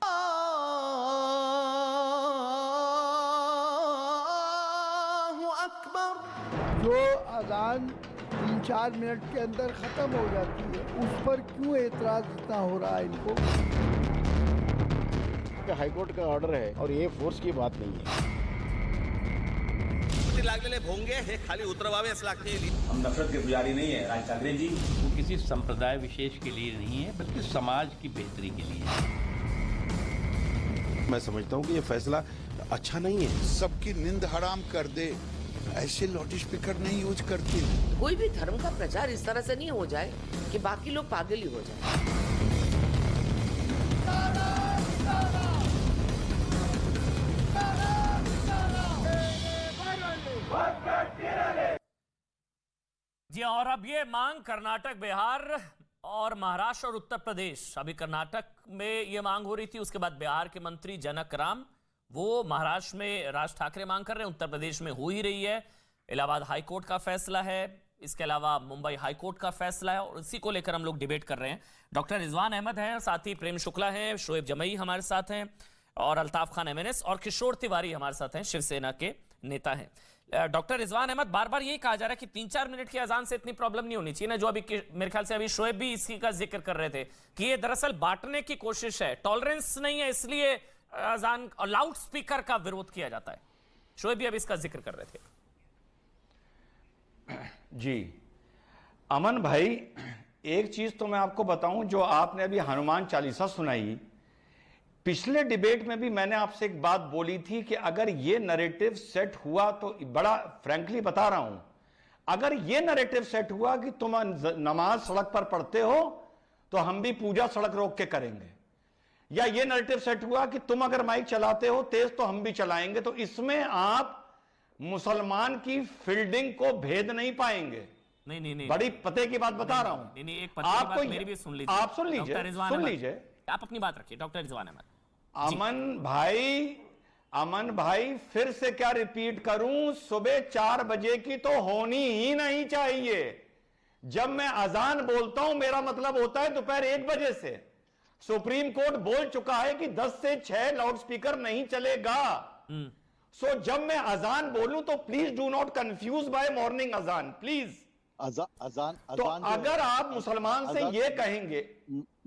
जो अजान 3-4 मिनट के अंदर खत्म हो जाती है, उस पर क्यों एतराज इतना हो रहा है इनको? हाईकोर्ट का ऑर्डर है और ये फोर्स की बात नहीं है। लागलेले भोंगे हे खाली उतरवावेच लागतील। हम नफरत के पुजारी नहीं है राज ठाकरे जी। वो किसी संप्रदाय विशेष के लिए नहीं है, बल्कि समाज की बेहतरी के लिए है। मैं समझता हूँ कि ये फैसला अच्छा नहीं है। सबकी नींद हराम कर दे, ऐसे लाउड स्पीकर नहीं यूज करते। कोई भी धर्म का प्रचार इस तरह से नहीं हो जाए कि बाकी लोग पागल ही हो जाए। जी, और अब ये मांग कर्नाटक, बिहार और महाराष्ट्र और उत्तर प्रदेश। अभी कर्नाटक में ये मांग हो रही थी, उसके बाद बिहार के मंत्री जनक राम, वो महाराष्ट्र में राज ठाकरे मांग कर रहे हैं, उत्तर प्रदेश में हो ही रही है। इलाहाबाद हाईकोर्ट का फैसला है, इसके अलावा मुंबई हाईकोर्ट का फैसला है, और इसी को लेकर हम लोग डिबेट कर रहे हैं। डॉक्टर रिजवान अहमद हैं, साथ ही प्रेम शुक्ला हैं, शोएब जमई हमारे साथ हैं, और अल्ताफ खान MNS और किशोर तिवारी हमारे साथ हैं, शिवसेना के नेता हैं। डॉक्टर रिजवान अहमद, बार बार यही कहा जा रहा है कि 3-4 मिनट की अजान से इतनी प्रॉब्लम नहीं होनी चाहिए ना, जो अभी मेरे ख्याल से अभी शोएब भी इसी का जिक्र कर रहे थे कि ये दरअसल बांटने की कोशिश है, टॉलरेंस नहीं है, इसलिए अजान और लाउड स्पीकर का विरोध किया जाता है। शोएब भी अभी इसका जिक्र कर रहे थे। जी अमन भाई, एक चीज तो मैं आपको बताऊं, जो आपने अभी हनुमान चालीसा सुनाई, पिछले डिबेट में भी मैंने आपसे एक बात बोली थी कि अगर ये नैरेटिव सेट हुआ तो, बड़ा फ्रैंकली बता रहा हूं, अगर ये नैरेटिव सेट हुआ कि तुम नमाज सड़क पर पढ़ते हो तो हम भी पूजा सड़क रोक के करेंगे, या ये नैरेटिव सेट हुआ कि तुम अगर माइक चलाते हो तेज तो हम भी चलाएंगे, तो इसमें आप मुसलमान की फील्डिंग को भेद नहीं पाएंगे। नहीं बड़ी पते की बात बता रहा हूं। नहीं, एक पते की बात मेरी भी सुन लीजिए। आप सुन लीजिए, सुन लीजिए, आप अपनी बात रखिए। डॉक्टर रिजवान अहमद। अमन भाई फिर से क्या रिपीट करूं, सुबह 4 बजे की तो होनी ही नहीं चाहिए। जब मैं अजान बोलता हूं मेरा मतलब होता है दोपहर 1 बजे से। सुप्रीम कोर्ट बोल चुका है कि 10 से 6 लाउडस्पीकर नहीं चलेगा। सो जब मैं अजान बोलूं तो please do not confuse by morning अजान, प्लीज। अजान तो अगर आप मुसलमान से ये कहेंगे,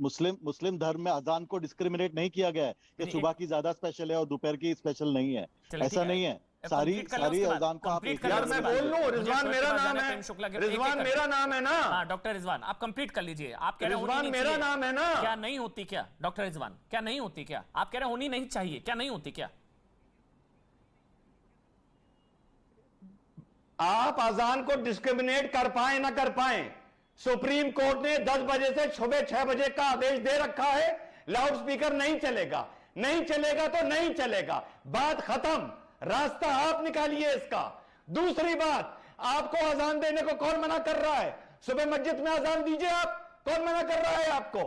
मुस्लिम धर्म में अजान को डिस्क्रिमिनेट नहीं किया गया है कि सुबह की ज्यादा स्पेशल है और दोपहर की स्पेशल नहीं है, ऐसा नहीं है। सारी अजान को आप यार मैं बोल लूं, रिजवान मेरा नाम है, रिजवान मेरा नाम है ना। हाँ डॉक्टर रिजवान आप कंप्लीट कर लीजिए। आप कह रहे हैं रिजवान मेरा नाम है ना। क्या नहीं होती क्या डॉक्टर रिजवान, क्या नहीं होती क्या? आप कह रहे हैं होनी नहीं चाहिए, क्या नहीं होती क्या? आप अजान को डिस्क्रिमिनेट कर पाए ना कर पाए, सुप्रीम कोर्ट ने 10 बजे से सुबह 6 बजे का आदेश दे रखा है। लाउडस्पीकर नहीं चलेगा, नहीं चलेगा तो नहीं चलेगा, बात खत्म। रास्ता आप निकालिए इसका। दूसरी बात, आपको अजान देने को कौन मना कर रहा है? सुबह मस्जिद में अजान दीजिए आप, कौन मना कर रहा है आपको?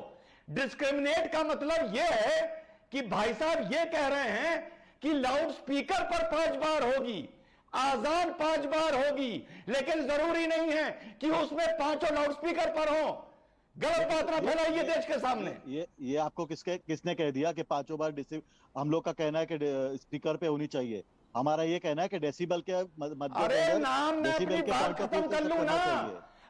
डिस्क्रिमिनेट का मतलब यह है कि भाई साहब ये कह रहे हैं कि लाउडस्पीकर पर 5 बार होगी, आजान 5 बार होगी, लेकिन जरूरी नहीं है कि उसमें 5 लाउडस्पीकर पर हो। गलत बात ना फैलाइए देश के सामने। ये आपको किसने कह दिया कि 5 बार हम लोग का कहना है कि स्पीकर पे होनी चाहिए। हमारा ये कहना है कि डेसिबल के अरे नाम मैं अपनी बात खत्म कर लूं ना।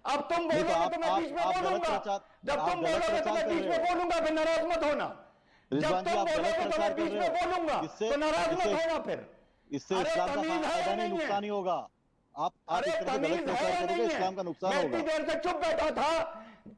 अब तुम बोलोगे तो मैं बीच में बोलूंगा, जब तुम बोलोगे तो मैं बीच में बोलूंगा, फिर नाराज मत होना। जब तुम बोलोगे तो मैं बीच में बोलूंगा तो नाराज मत होना। फिर इससे इस्लाम का फायदा नहीं, नुकसान ही होगा। आप इस तरह से गलत प्रचार करोगे, इस्लाम का नुकसान होगा। मैं इतनी देर से चुप बैठा था,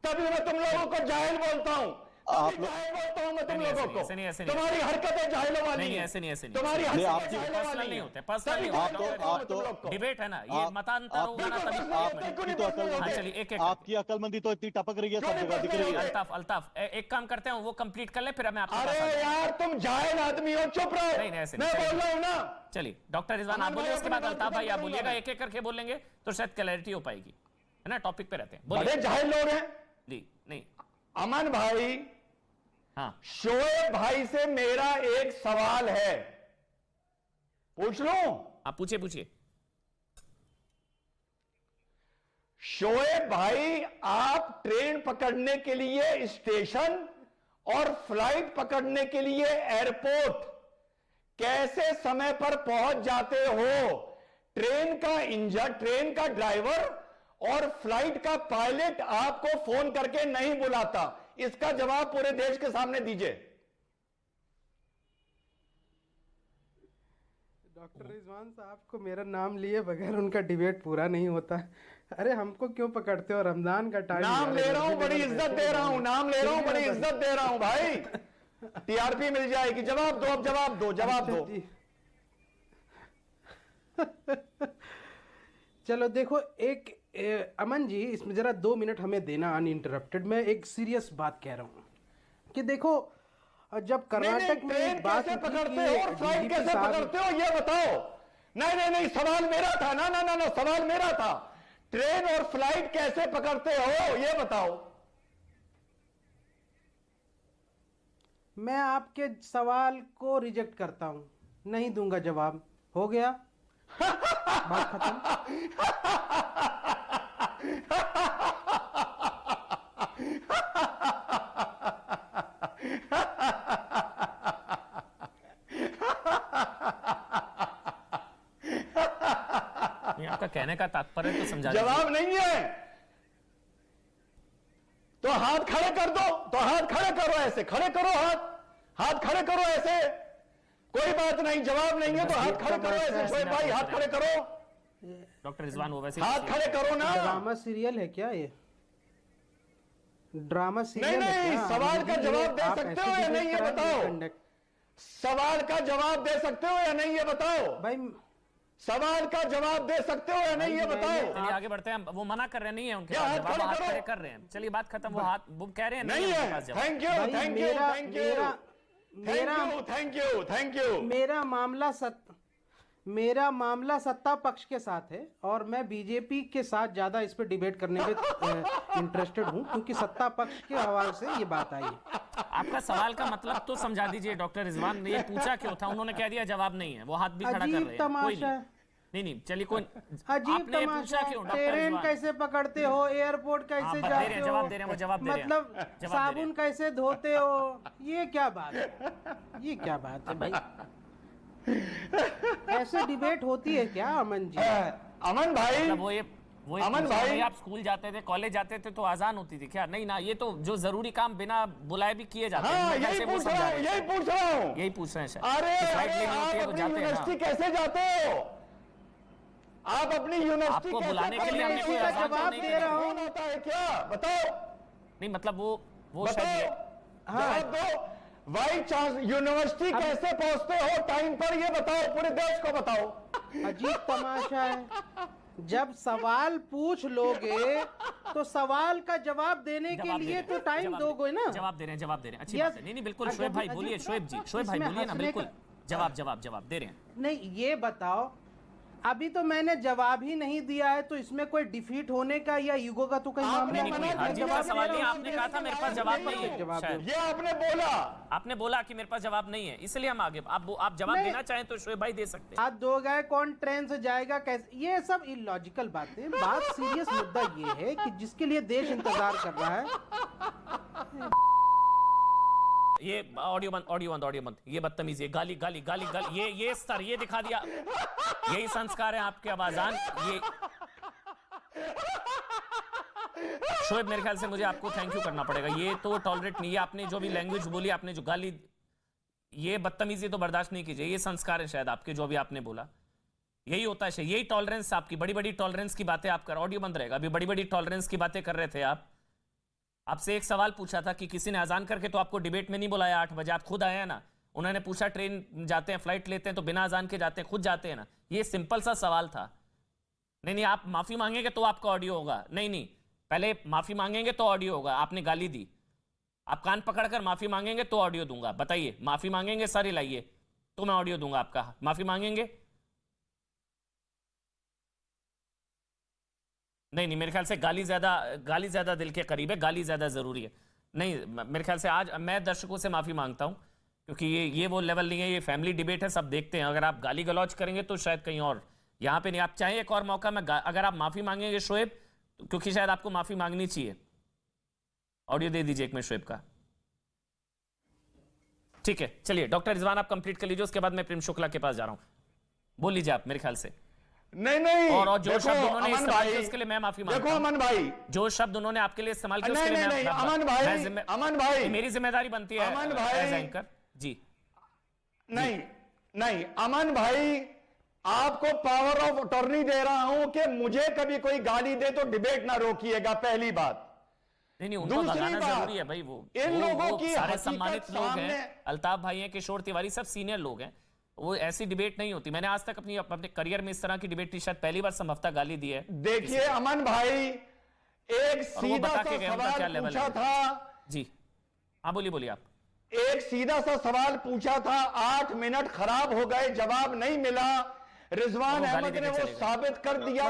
तभी मैं तुम लोगों को जाहिल बोलता हूं। जाहिल बोलता हूं मैं तुम लोगों को। तुम्हारी हरकतें जाहिलों वाली हैं। ऐसे नहीं तुम्हारी हरकतें पर्सनल नहीं होते, पर्सनल नहीं होते। डिबेट है ना, ये मतांतर होगा ना तभी। आपकी अकलमंदी तो इतनी टपक रही है, सब जगह दिख रही है। अल्ताफ एक काम करते हैं, वो कंप्लीट कर ले फिर मैं आपको। अरे यार तुम जाहिल आदमी हो, चुप रहो। नहीं ऐसे मैं बोल रहा हूं ना। चलिए डॉक्टर रिजवान आप बोलिए, उसके बाद अल्ताफ भाई आप बोलिएगा। एक एक करके बोलेंगे तो शायद क्लैरिटी हो पाएगी, है ना। टॉपिक पे रहते हैं, बड़े जाहिल लोग हैं जी। नहीं अमन भाई, हाँ शोएब भाई से मेरा एक सवाल है, पूछ लूं? आप पूछिए। शोएब भाई, आप ट्रेन पकड़ने के लिए स्टेशन और फ्लाइट पकड़ने के लिए एयरपोर्ट कैसे समय पर पहुंच जाते हो? ट्रेन का इंजन, ट्रेन का ड्राइवर और फ्लाइट का पायलट आपको फोन करके नहीं बुलाता। इसका जवाब पूरे देश के सामने दीजिए। डॉक्टर रिजवान साहब को मेरा नाम लिए बगैर उनका डिबेट पूरा नहीं होता। अरे हमको क्यों पकड़ते हो? रमजान का टाइम। नाम ले रहा हूं, बड़ी इज्जत दे रहा हूं, नाम ले रहा हूं, बड़ी इज्जत दे रहा हूं भाई। टीआरपी मिल जाएगी। जवाब दो, अब जवाब दो, जवाब दो। चलो देखो, एक अमन जी इसमें जरा 2 मिनट हमें देना अनइंटरप्टेड। मैं एक सीरियस बात कह रहा हूं कि देखो, जब कर्नाटक में एक बात पकड़ते हो और फ्लाइट कैसे पकड़ते हो ये बताओ। नहीं, सवाल मेरा था ना, सवाल मेरा था। ट्रेन और फ्लाइट कैसे पकड़ते हो ये बताओ। मैं आपके सवाल को रिजेक्ट करता हूं, नहीं दूंगा जवाब। हो गया, बात खत्म। आपका कहने का तात्पर्य तो समझा। जवाब नहीं है तो हाथ खड़े कर दो, तो हाथ खड़े करो, ऐसे खड़े करो, हाथ खड़े करो ऐसे। कोई बात नहीं, जवाब नहीं है तो हाथ खड़े करो ऐसे। शोएब भाई हाथ खड़े करो। डॉक्टर रिजवान वो वैसे हाथ खड़े करो ना। ड्रामा सीरियल है क्या ये? ड्रामा सीरियल नहीं, सवाल का जवाब दे सकते हो या नहीं ये बताओ। सवाल का जवाब दे सकते हो या नहीं ये बताओ भाई। सवाल का जवाब दे सकते हो या नहीं, ये बताओ। चलिए आगे बढ़ते हैं। वो मना कर रहे नहीं है उनके पास जवाब, हाथ खड़े कर रहे हैं। चलिए बात खत्म। वो हाथ वो कह रहे हैं नहीं है उनके पास जवाब। Thank you thank you thank you thank you thank you. मेरा मामला सत्ता पक्ष के साथ है और मैं बीजेपी के साथ ज्यादा इस पर डिबेट करने में इंटरेस्टेड हूं, क्योंकि सत्ता पक्ष के हवाले से ये बात आई है। आपका सवाल का मतलब तो समझा दीजिए डॉक्टर रिजवान ने। ये पूछा क्यों था, उन्होंने कह दिया जवाब नहीं है, वो हाथ भी खड़ा कर रहे हैं। तमाशा नहीं चलिए कोई अजीब तमाशा। ट्रेन कैसे पकड़ते हो, एयरपोर्ट कैसे जाते हो, जवाब दे रहे हैं, वो जवाब दे रहे हैं। मतलब साबुन कैसे धोते हो, ये क्या बात है, ये क्या बात है भाई? ऐसे डिबेट होती है क्या अमन जी? अमन भाई मतलब वो अमन भाई आप स्कूल जाते थे, कॉलेज जाते थे तो आजान होती थी क्या? नहीं ना, ये तो जो जरूरी काम बिना बुलाए भी किए जाते हैं। यही पूछ रहा हूँ यही पूछ रहे हैं शायद। अरे आप अपनी यूनिवर्सिटी कैसे जाते हो? आप अपनी यूनिवर्सिटी आपको बुलाने के लिए हमने कोई जवाब दे रहा हूँ होता है क्या, बताओ। नहीं मतलब वो जवाब दो। वाइस चांसलर यूनिवर्सिटी कैसे पहुंचते हो टाइम पर, ये बताओ, पूरे देश को बताओ। अजीब तमाशा है, जब सवाल पूछ लोगे तो सवाल का जवाब देने के लिए तो टाइम दोगे ना। जवाब दे रहे हैं अच्छी बात है। नहीं बिल्कुल शोएब भाई बोलिए, शोएब भाई बोलिए ना, बिल्कुल जवाब दे रहे हैं। नहीं ये बताओ, अभी तो मैंने जवाब ही नहीं दिया है, तो इसमें कोई डिफीट होने का या ईगो का तो कहीं मामला नहीं। सवाल नहीं, आपने कहा था मेरे पास जवाब नहीं है, ये आपने बोला कि मेरे पास जवाब नहीं है, इसलिए हम आगे आप जवाब देना चाहें तो शोएब भाई दे सकते हैं। हाथ दो गए, कौन ट्रेन से जाएगा, कैसे, ये सब इलॉजिकल बातें। बात सीरियस मुद्दा ये है कि जिसके लिए देश इंतजार कर रहा है। ये ऑडियो बंद। ये बदतमीजी है, गाली, ये स्तर, ये दिखा दिया। यही संस्कार है आपके आवाजान। ये शोएब मेरे ख्याल से मुझे आपको थैंक यू करना पड़ेगा। ये तो टॉलरेट नहीं है, आपने जो भी लैंग्वेज बोली, आपने जो गाली, ये बदतमीजी तो बर्दाश्त नहीं कीजिए। ये संस्कार है शायद आपके, जो भी आपने बोला यही होता है, यही टॉलरेंस आपकी। बड़ी टॉलरेंस की बातें आप कर, ऑडियो बंद रहेगा। अभी बड़ी टॉलरेंस की बातें कर रहे थे आप। आपसे एक सवाल पूछा था कि किसी ने अजान करके तो आपको डिबेट में नहीं बुलाया 8 बजे, आप खुद आए हैं ना। उन्होंने पूछा ट्रेन जाते हैं, फ्लाइट लेते हैं तो बिना अजान के जाते हैं, खुद जाते हैं ना। ये सिंपल सा सवाल था। नहीं आप माफी मांगेंगे तो आपका ऑडियो होगा। नहीं पहले माफी मांगेंगे तो ऑडियो होगा। आपने गाली दी, आप कान पकड़कर माफी मांगेंगे तो ऑडियो दूंगा। बताइए, माफी मांगेंगे, सर हिलाइए, तो मैं ऑडियो दूंगा आपका। माफी मांगेंगे? नहीं मेरे ख्याल से गाली ज्यादा दिल के करीब है, गाली ज्यादा जरूरी है। नहीं मेरे ख्याल से आज मैं दर्शकों से माफी मांगता हूं, क्योंकि ये वो लेवल नहीं है, ये फैमिली डिबेट है, सब देखते हैं। अगर आप गाली गलौज करेंगे तो शायद कहीं और, यहाँ पे नहीं। आप चाहें एक और मौका, मैं अगर आप माफी मांगेंगे शोएब, तो क्योंकि शायद आपको माफी मांगनी चाहिए। ऑडियो दे दीजिए एक मिनट शोएब का। ठीक है चलिए डॉक्टर रिजवान आप कंप्लीट कर लीजिए, उसके बाद मैं प्रेम शुक्ला के पास जा रहा हूं। बोल लीजिए आप, मेरे ख्याल से। नहीं और जो शब्द उन्होंने इस्तेमाल किया उसके लिए मैं माफी मांगता हूं। देखो अमन भाई, जो शब्द उन्होंने आपके लिए इस्तेमाल किया उसके लिए नहीं अमन भाई मेरी जिम्मेदारी बनती है अमन भाई एंकर जी। नहीं अमन भाई, आपको पावर ऑफ अटॉर्नी दे रहा हूं कि मुझे कभी कोई गाली दे तो डिबेट ना रोकिएगा, पहली बात। नहीं उनको भगाना जरूरी है भाई। वो इन लोगों की सारे सम्मानित लोग हैं, अल्ताफ भाई हैं, किशोर तिवारी, सब सीनियर लोग हैं। वो ऐसी डिबेट नहीं होती। मैंने आज तक अपने करियर में इस तरह की डिबेट शायद पहली बार संभवतः गाली दी है। देखिए अमन भाई, एक सीधा सा सवाल पूछा था जी। हाँ बोलिए आप। एक सीधा सा सवाल पूछा था, 8 मिनट खराब हो गए, जवाब नहीं मिला। रिजवान अहमद ने वो साबित कर दिया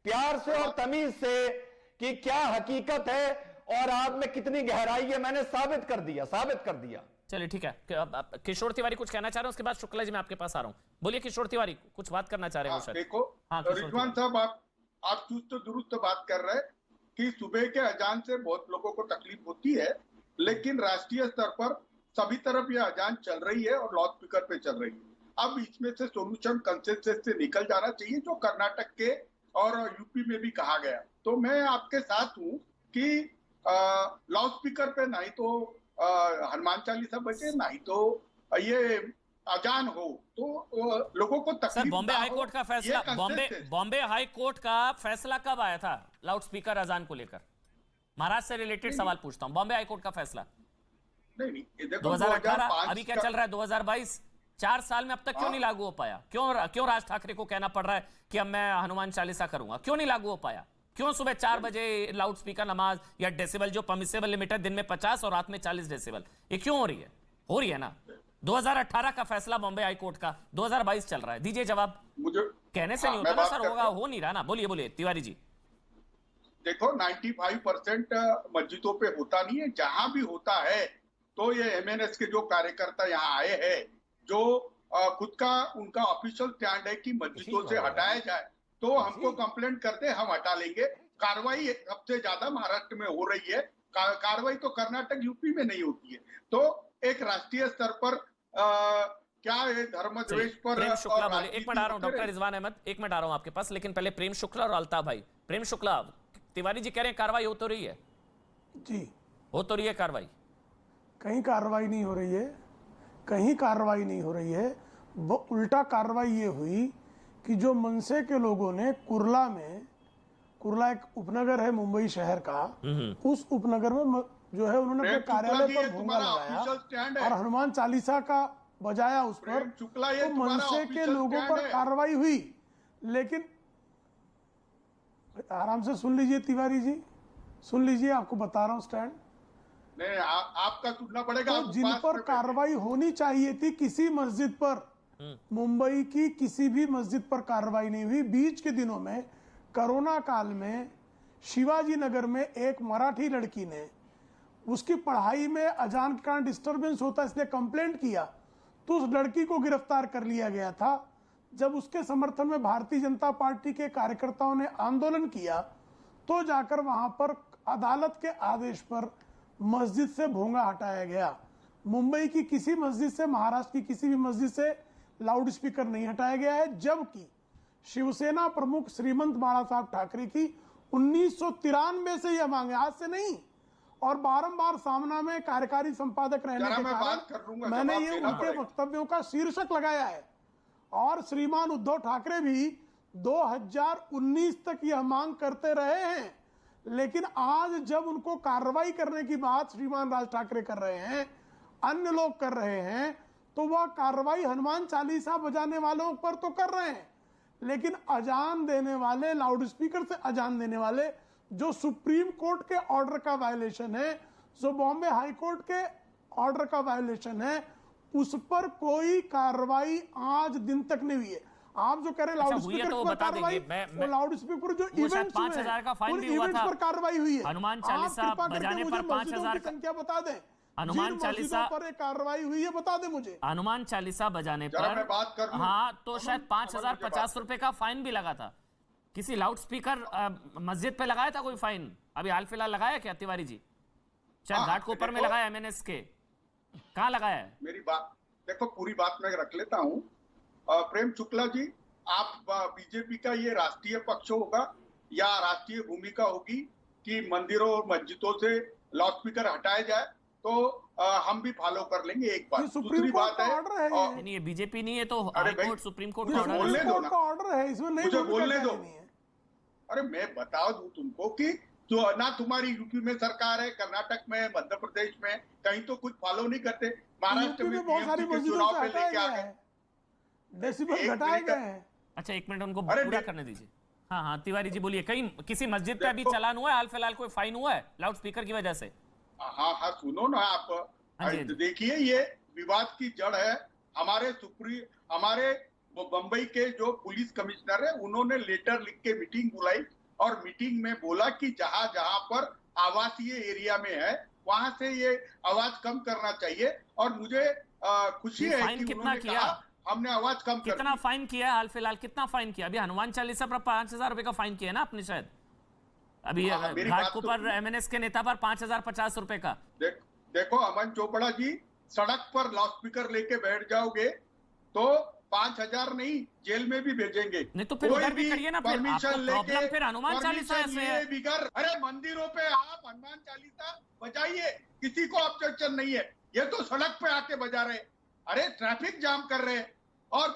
प्यार से और तमीज से कि क्या हकीकत है और आप में कितनी गहराई है। मैंने साबित कर दिया। चलिए ठीक है, किशोर तिवारी कुछ कहना चाह रहे हैं, उसके बाद शुक्ला जी मैं आपके पास आ रहा हूं। बोलिए किशोर तिवारी, कुछ बात करना चाह रहे हैं। देखो रिजवान साहब, आप चुस्त दुरुस्त बात कर रहे हैं कि सुबह के अजान से बहुत लोगों को तकलीफ होती है, लेकिन राष्ट्रीय स्तर पर सभी तरफ यह अजान चल रही है और लाउड स्पीकर पे चल रही है। अब इसमें से सोल्यूशन कंसेंसस से निकल जाना चाहिए, जो कर्नाटक के और यूपी में भी कहा गया। तो मैं आपके साथ हूं कि लाउड स्पीकर पे नहीं तो हनुमान चालीसा बचे, नहीं तो ये अजान हो, तो लोगों को तकलीफ। बॉम्बे हाईकोर्ट का फैसला, बॉम्बे हाईकोर्ट का फैसला कब आया था लाउड स्पीकर अजान को लेकर? महाराष्ट्र से रिलेटेड सवाल पूछता हूं। बॉम्बे हाईकोर्ट का फैसला नहीं 2018, अभी क्या चल रहा है 2022? 4 साल में अब तक क्यों नहीं लागू हो पाया? क्यों राज ठाकरे को कहना पड़ रहा है कि अब मैं हनुमान चालीसा करूंगा? क्यों नहीं लागू हो पाया? क्यों सुबह 4 बजे लाउड स्पीकर नमाज या डेसिबल जो परमिसेबल लिमिट है दिन में 50 और रात में 40 डेसिबल, ये क्यों हो रही है? हो रही है ना। 2018 का फैसला बॉम्बे हाई कोर्ट का, 2022 चल रहा है। दीजिए जवाब। मुझे कहने से नहीं होता ना सर, होगा, हो नहीं रहा ना। बोलिए बोलिए तिवारी जी। देखो 95% मस्जिदों पे होता नहीं है, जहां भी होता है तो ये एमएनएस के जो कार्यकर्ता यहाँ आए हैं, जो खुद का उनका ऑफिशियल स्टैंड है कि मस्जिदों से हटाया जाए, तो हमको कंप्लेंट करते हम हटा लेंगे। कार्रवाई सबसे ज्यादा महाराष्ट्र में हो रही है, कार्रवाई तो कर्नाटक यूपी में नहीं होती है। तो एक राष्ट्रीय स्तर पर क्या है धर्म द्वेष पर प्रेम शुक्ला बोले। एक मिनट आ रहा हूँ डॉक्टर रिजवान अहमद, एक मिनट आ रहा हूँ आपके पास, लेकिन पहले प्रेम शुक्ला और अल्ताफ भाई। प्रेम शुक्ला, तिवारी जी कह रहे हैं कार्रवाई हो तो रही है? जी हो तो रही है कार्रवाई। कहीं कार्रवाई नहीं हो रही है, कहीं कार्रवाई नहीं हो रही है। उल्टा कार्रवाई ये हुई कि जो मनसे के लोगों ने कुर्ला में, कुर्ला एक उपनगर है मुंबई शहर का, उस उपनगर में जो है उन्होंने अपने कार्यालय पर भोंगा लगाया और हनुमान चालीसा का बजाया उस पर, तो मनसे के लोगों पर कार्रवाई हुई। लेकिन आराम से सुन लीजिए तिवारी जी, सुन लीजिए, आपको बता रहा हूं स्टैंड। नहीं आपका सुनना पड़ेगा। तो जिन पर कार्रवाई होनी चाहिए थी किसी मस्जिद पर, मुंबई की किसी भी मस्जिद पर कार्रवाई नहीं हुई। बीच के दिनों में कोरोना काल में शिवाजी नगर में एक मराठी लड़की ने, उसकी पढ़ाई में अजान के कारण डिस्टरबेंस होता इसलिए कंप्लेंट किया, तो उस लड़की को गिरफ्तार कर लिया गया था। जब उसके समर्थन में भारतीय जनता पार्टी के कार्यकर्ताओं ने आंदोलन किया, तो जाकर वहां पर अदालत के आदेश पर मस्जिद से भोंगा हटाया गया। मुंबई की किसी मस्जिद से, महाराष्ट्र की किसी भी मस्जिद से लाउड स्पीकर नहीं हटाया गया है। जबकि शिवसेना प्रमुख श्रीमंत बाला साहब ठाकरे की 1993 से यह मांग है, आज से नहीं, और बारंबार सामना में कार्यकारी संपादक रहने के कारण मैंने ये उनके वक्तव्यों का शीर्षक लगाया है। और श्रीमान उद्धव ठाकरे भी 2019 तक यह मांग करते रहे हैं, लेकिन आज जब उनको कार्रवाई करने की बात श्रीमान राज ठाकरे कर रहे हैं, अन्य लोग कर रहे हैं, तो वह कार्रवाई हनुमान चालीसा बजाने वालों पर तो कर रहे हैं, लेकिन अजान देने वाले, लाउड स्पीकर से अजान देने वाले, जो सुप्रीम कोर्ट के ऑर्डर का वायलेशन है, जो बॉम्बे हाई कोर्ट के ऑर्डर का वायलेशन है, उस पर कोई कार्रवाई आज दिन तक नहीं हुई है। आप जो कह रहे हैं लाउड स्पीकर पर कार्रवाई, वो लाउड स्पीकर जो इवेंट्स 5,000 का फाइन भी हुआ था, पर कार्रवाई हुई है। हनुमान चालीसा बजाने पर 5,000 की संख्या बता दें। हनुमान चालीसा पर कार्रवाई हुई है, बता दे मुझे। हनुमान चालीसा बजाने पर हाँ, तो शायद 5,050 रुपए का फाइन भी लगा था। किसी लाउड स्पीकर मस्जिद पे लगाया था कोई फाइन? अभी हाल फिलहाल लगाया क्या तिवारी जी? शायद घाटकोपर में लगाया, एमएनएस के कहाँ लगाया है? मेरी बात देखो, पूरी बात मैं रख लेता हूँ। प्रेम शुक्ला जी, आप बीजेपी का ये राष्ट्रीय पक्ष होगा या राष्ट्रीय भूमिका होगी कि मंदिरों और मस्जिदों से लाउड स्पीकर हटाया जाए, तो हम भी फॉलो कर लेंगे। एक बात, दूसरी बात है नहीं, ये बीजेपी नहीं है तो हाई कोर्ट, सुप्रीम कोर्ट का ऑर्डर है, इसमें नहीं मुझे बोलने दो। अरे मैं बता दूं तुमको कि जो ना तुम्हारी यूपी में सरकार है, कर्नाटक में, मध्य प्रदेश में, कहीं तो कुछ फॉलो नहीं करते। महाराष्ट्र में बहुत सारी मस्जिदों से हटाया गया है, डेसिबल घटाए गए हैं। अच्छा एक मिनट उनको पूरा करने दीजिए। हाँ हाँ तिवारी जी बोलिए, कहीं किसी मस्जिद पे अभी चालान हुआ है, हाल फिलहाल कोई फाइन हुआ है लाउड स्पीकर की वजह से? हाँ हाँ सुनो ना आप, देखिए ये विवाद की जड़ है। हमारे बंबई के जो पुलिस कमिश्नर है, उन्होंने लेटर लिख के मीटिंग बुलाई और मीटिंग में बोला कि जहां जहां पर आवासीय एरिया में है वहां से ये आवाज कम करना चाहिए। और मुझे खुशी है कि उन्होंने कहा हमने आवाज कम कर। कितना फाइन किया हाल फिलहाल, कितना फाइन किया? अभी हनुमान चालीसा पर 5,000 रुपए का फाइन किया ना आपने शायद? अभी घाटकोपर एमएनएस के नेता पर 5,050 रुपए का। देखो अमन चोपड़ा जी, सड़क पर लाउड स्पीकर लेके बैठ जाओगे तो 5,000 नहीं, जेल में भी भेजेंगे। नहीं तो फिर उधर भी करिए ना, परमिशन लेके फिर हनुमान चालीसा से बिगर। अरे मंदिरों पे आप हनुमान चालीसा बजाइए, किसी को ऑब्जेक्शन नहीं है। ये तो सड़क पे आके बजा रहे, अरे ट्रैफिक जाम कर रहे हैं और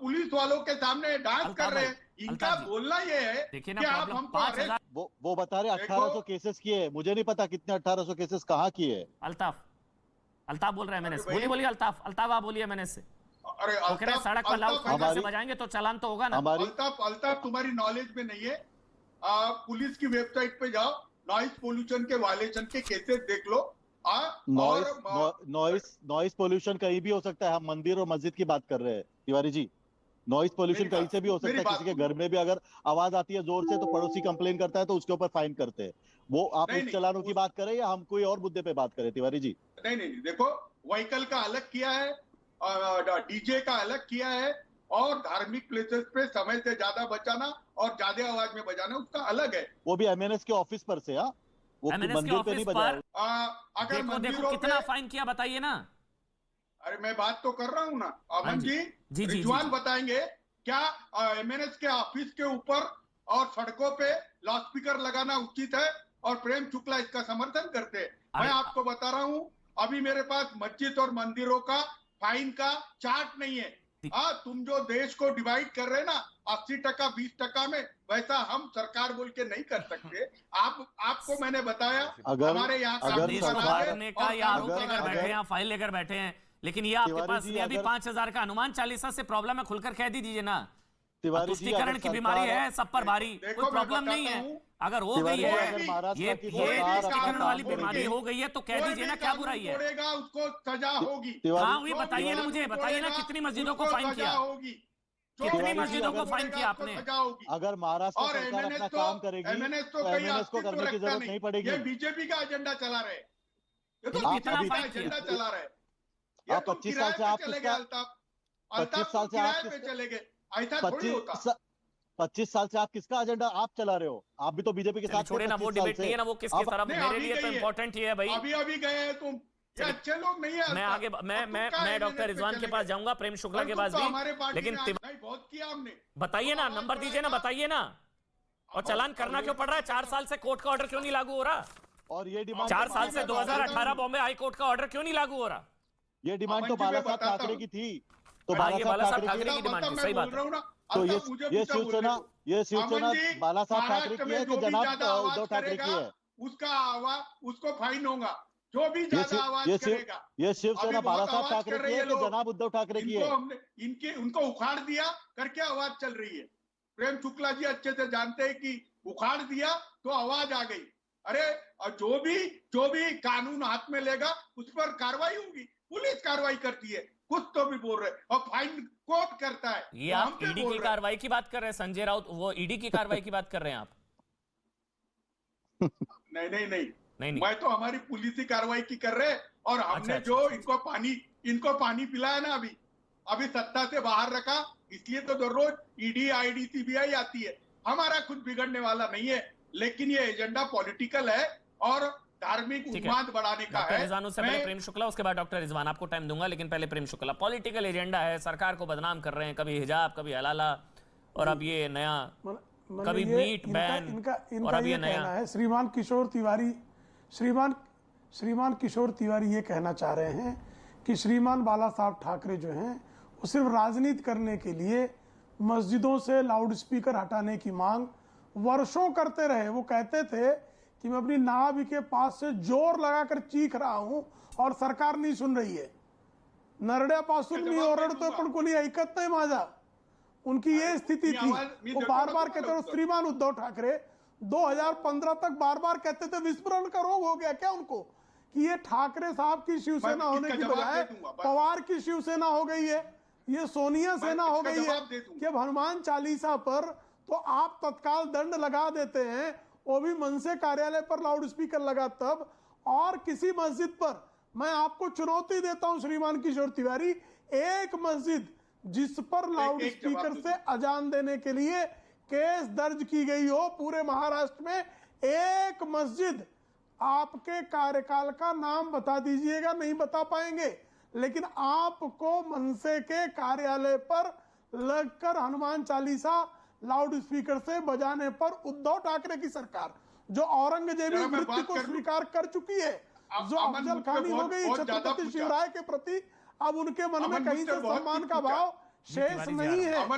पुलिस वालों के सामने डांस कर रहे हैं। इनका बोलना ये है कि आप हमको वो बता रहे 1800 केसेस किए, मुझे नहीं पता कितने 1800 केसेस कहाँ किए। अल्ताफ बोल रहे हैं एमएनएस। बोलिए अल्ताफ आप बोलिए एमएनएस से। अरे वो कह रहे हैं सड़क पर लाउड स्पीकर से बजाएंगे तो चालान तो होगा ना। अल्ताफ तुम्हारी नॉलेज में नहीं है। पुलिस की वेबसाइट पे जाओ, नॉइस पोल्यूशन के वायलेशन के केसेस देख लो। नॉइस पोल्यूशन कहीं भी हो सकता है। हम मंदिर और मस्जिद की बात कर रहे हैं तिवारी जी। नॉइस पोल्यूशन कहीं से भी हो सकता है। किसी के घर में भी अगर आवाज आती है जोर से तो पड़ोसी कंप्लेन करता है तो उसके ऊपर फाइन करते हैं। वो आप उस चालानों की बात करें या हम कोई और मुद्दे पे बात करें तिवारी जी? नहीं, देखो व्हीकल का अलग किया है, डीजे का अलग किया है, और धार्मिक प्लेसेस पे समय से ज्यादा बचाना और ज्यादा आवाज में बजाना उसका अलग है। वो भी एमएनएस के ऑफिस पर से। वो मंदिर पे नहीं बजाया। अगर देखो कितना फाइन किया बताइए ना। अरे मैं बात तो कर रहा हूँ ना अमन जी। रिजवान बताएंगे क्या एमएनएस के ऑफिस के ऊपर और सड़कों पे लाउड स्पीकर लगाना उचित है? और प्रेम शुक्ला इसका समर्थन करते हैं। मैं आपको बता रहा हूँ, अभी मेरे पास मस्जिद और मंदिरों का फाइन का चार्ट नहीं है। तुम जो देश को डिवाइड कर रहे हैं ना 80% 20% में, वैसा हम सरकार बोल के नहीं कर सकते। आपको मैंने बताया हमारे यहाँ का आरोप लेकर बैठे हैं, फाइल लेकर बैठे हैं, लेकिन ये आपके पास अभी 5000 का हनुमान चालीसा से प्रॉब्लम है, खुलकर कह दीजिए ना। तुष्टीकरण की बीमारी है सब पर भारी, कोई प्रॉब्लम नहीं है। अगर हो गई है ये तुष्टीकरण वाली बीमारी हो गई है तो कह दीजिए ना, क्या बुराई है? उसको सजा होगी। हाँ वही बताइए ना, मुझे बताइए ना कितनी मस्जिदों को फाइन किया, कितनी मस्जिदों को फाइन किया आपने? अगर महाराष्ट्र सरकार अपना काम करेगी तो एमएनएस को करने की जरूरत नहीं पड़ेगी। ये बीजेपी का एजेंडा चला रहे, ये तो कितना फाइन एजेंडा चला रहे। आप 25 साल से आप 25 साल से आप चले गए, ऐसा थोड़ी होता। 25 साल से आप किसका एजेंडा आप चला रहे हो? आप भी तो बीजेपी के साथ छोड़े ना, वो डिबेट नहीं है ना, वो किसकी तरफ। मेरे लिए तो इम्पोर्टेंट ये है भाई, अभी गए हैं तुम, ये अच्छे लोग नहीं है। मैं आगे मैं डॉक्टर रिजवान के पास जाऊंगा, प्रेम शुक्ला के पास भी, लेकिन बहुत किया हमने। बताइए ना, नंबर दीजिए ना, बताइए ना। और चालान करना क्यों पड़ रहा है? 4 साल से कोर्ट का ऑर्डर क्यों नहीं लागू हो रहा? और ये डिमांड 4 साल से 2018 बॉम्बे हाई कोर्ट का ऑर्डर क्यों नहीं लागू हो रहा? ये डिमांड तो बाला साहब ठाकरे की थी। तो बाला साहब ठाकरे की डिमांड थी, सही बात है। तो ये शिवसेना बाला साहब ठाकरे की है कि जनाब उद्धव ठाकरे की है? उसका आवाज, उसको फाइन होगा जो भी ज्यादा आवाज करेगा। ये शिवसेना बाला साहब ठाकरे की है कि जनाब उद्धव ठाकरे की है? उनको उखाड़ दिया करके आवाज चल रही है। प्रेम शुक्ला जी अच्छे से जानते हैं कि उखाड़ दिया तो आवाज आ गई। अरे जो भी कानून हाथ में लेगा उस पर कार्रवाई होगी। पुलिस कार्रवाई करती है, कुछ तो भी बोल रहे, और फाइन कोर्ट करता है। ये आप ईडी की कार्रवाई की बात कर रहे हैं संजय राउत, वो ईडी की कार्रवाई की बात कर रहे हैं आप? नहीं, मैं तो हमारी पुलिस की कार्रवाई की कर रहे हैं। और हमने जो इनको पानी पिलाया ना, अभी सत्ता से बाहर रखा, इसलिए तो रोज ईडी आईडी सीबीआई आती है। हमारा कुछ बिगड़ने वाला नहीं है, लेकिन ये एजेंडा पॉलिटिकल है और धार्मिक उन्माद बढ़ाने का है। रिजवान से पहले प्रेम शुक्ला, उसके बाद डॉक्टर रिजवान, आपको टाइम दूंगा, लेकिन पहले प्रेम शुक्ला। पॉलिटिकल एजेंडा है, सरकार को बदनाम कर रहे हैं, कभी हिजाब, कभी हलाला, और अब ये नया कभी मीट बैन, और अब ये नया है। श्रीमान किशोर तिवारी ये कहना चाह रहे हैं कि श्रीमान बाला साहब ठाकरे जो हैं वो सिर्फ राजनीति करने के लिए मस्जिदों से लाउड स्पीकर हटाने की मांग वर्षों करते रहे। वो कहते थे कि मैं अपनी नाभ के पास से जोर लगाकर चीख रहा हूं और सरकार नहीं सुन रही है। नरड्यापासून मी ओरडतोय पण कोणी ऐकत नाही माझा, उनकी ये स्थिति थी। वो बार बार कहते थे, श्रीमान उद्धव ठाकरे 2015 तक बार बार कहते थे, विस्मरण का रोग हो गया क्या उनको, कि ये ठाकरे साहब की शिवसेना होने की बजाय पवार की शिवसेना हो गई है, ये सोनिया सेना हो गई है कि अब हनुमान चालीसा पर तो आप तत्काल दंड लगा देते हैं, वो भी मनसे कार्यालय पर लाउड स्पीकर लगा तब, और किसी मस्जिद पर मैं आपको चुनौती देता हूं श्रीमान किशोर तिवारी, एक मस्जिद जिस पर लाउड स्पीकर से अजान देने के लिए केस दर्ज की गई हो पूरे महाराष्ट्र में, एक मस्जिद, आपके कार्यकाल का नाम बता दीजिएगा, नहीं बता पाएंगे, लेकिन आपको मनसे के कार्यालय पर लगकर हनुमान चालीसा लाउड स्पीकर से बजाने पर उद्धव ठाकरे की सरकार, जो औरंगजेबी मृत्यु को स्वीकार कर चुकी है, जो अफजल खानी हो गई छत्रपति शिवराय के प्रति, अब उनके मन में कहीं से सम्मान का भाव शेष नहीं है। आप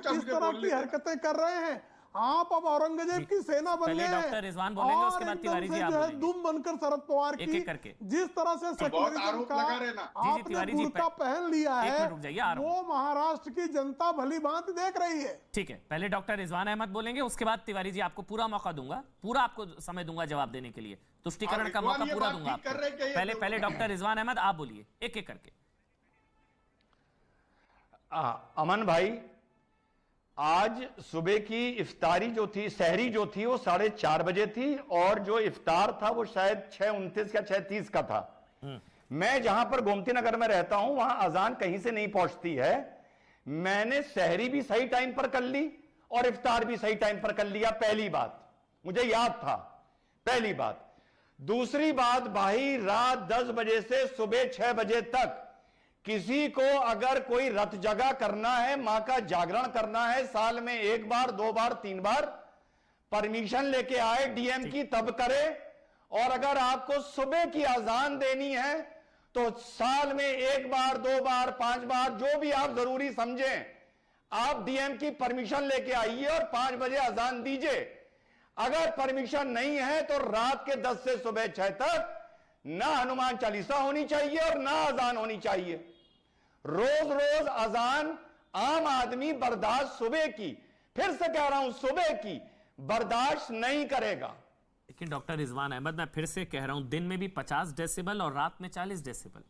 इस तरह की हरकतें कर रहे हैं। आप अब औरंगजेब की सेना बन पहले गए डॉक्टर रिजवान बोलेंगे, उसके बाद तिवारी जी आप जो है बोलेंगे। दुम बनकर शरद पवार एक की एक करके। जिस तरह से सेक्युलरिज्म आरोप का लगा रहे ना। जी, आपने तिवारी जी, बुर्का पहन लिया एक है, मिनट रुक जाइए, आ रहा हूं। वो महाराष्ट्र की जनता भली भांति देख रही है। ठीक है, पहले डॉक्टर रिजवान अहमद बोलेंगे, उसके बाद तिवारी जी आपको पूरा मौका दूंगा, पूरा आपको समय दूंगा जवाब देने के लिए, तुष्टिकरण का मौका पूरा दूंगा आपको। पहले डॉक्टर रिजवान अहमद आप बोलिए एक एक करके। अमन भाई, आज सुबह की इफ्तारी जो थी, सहरी जो थी, वो 4:30 बजे थी और जो इफ्तार था वो शायद 6:29 या 6:30 का था। मैं जहां पर गोमती नगर में रहता हूं वहां अजान कहीं से नहीं पहुंचती है। मैंने सहरी भी सही टाइम पर कर ली और इफ्तार भी सही टाइम पर कर लिया। पहली बात मुझे याद था, पहली बात। दूसरी बात भाई, रात 10 बजे से सुबह 6 बजे तक किसी को अगर कोई रत जगा करना है, मां का जागरण करना है, साल में 1 बार 2 बार 3 बार परमिशन लेके आए डीएम की, तब करे। और अगर आपको सुबह की अजान देनी है तो साल में 1 बार 2 बार 5 बार जो भी आप जरूरी समझें, आप डीएम की परमिशन लेके आइए और 5 बजे अजान दीजिए। अगर परमिशन नहीं है तो रात के 10 से सुबह 6 तक ना हनुमान चालीसा होनी चाहिए और ना अजान होनी चाहिए। रोज रोज अजान आम आदमी बर्दाश्त सुबह की, फिर से कह रहा हूं सुबह की बर्दाश्त नहीं करेगा। लेकिन डॉक्टर रिजवान अहमद, मैं फिर से कह रहा हूं, दिन में भी 50 डेसिबल और रात में 40 डेसिबल।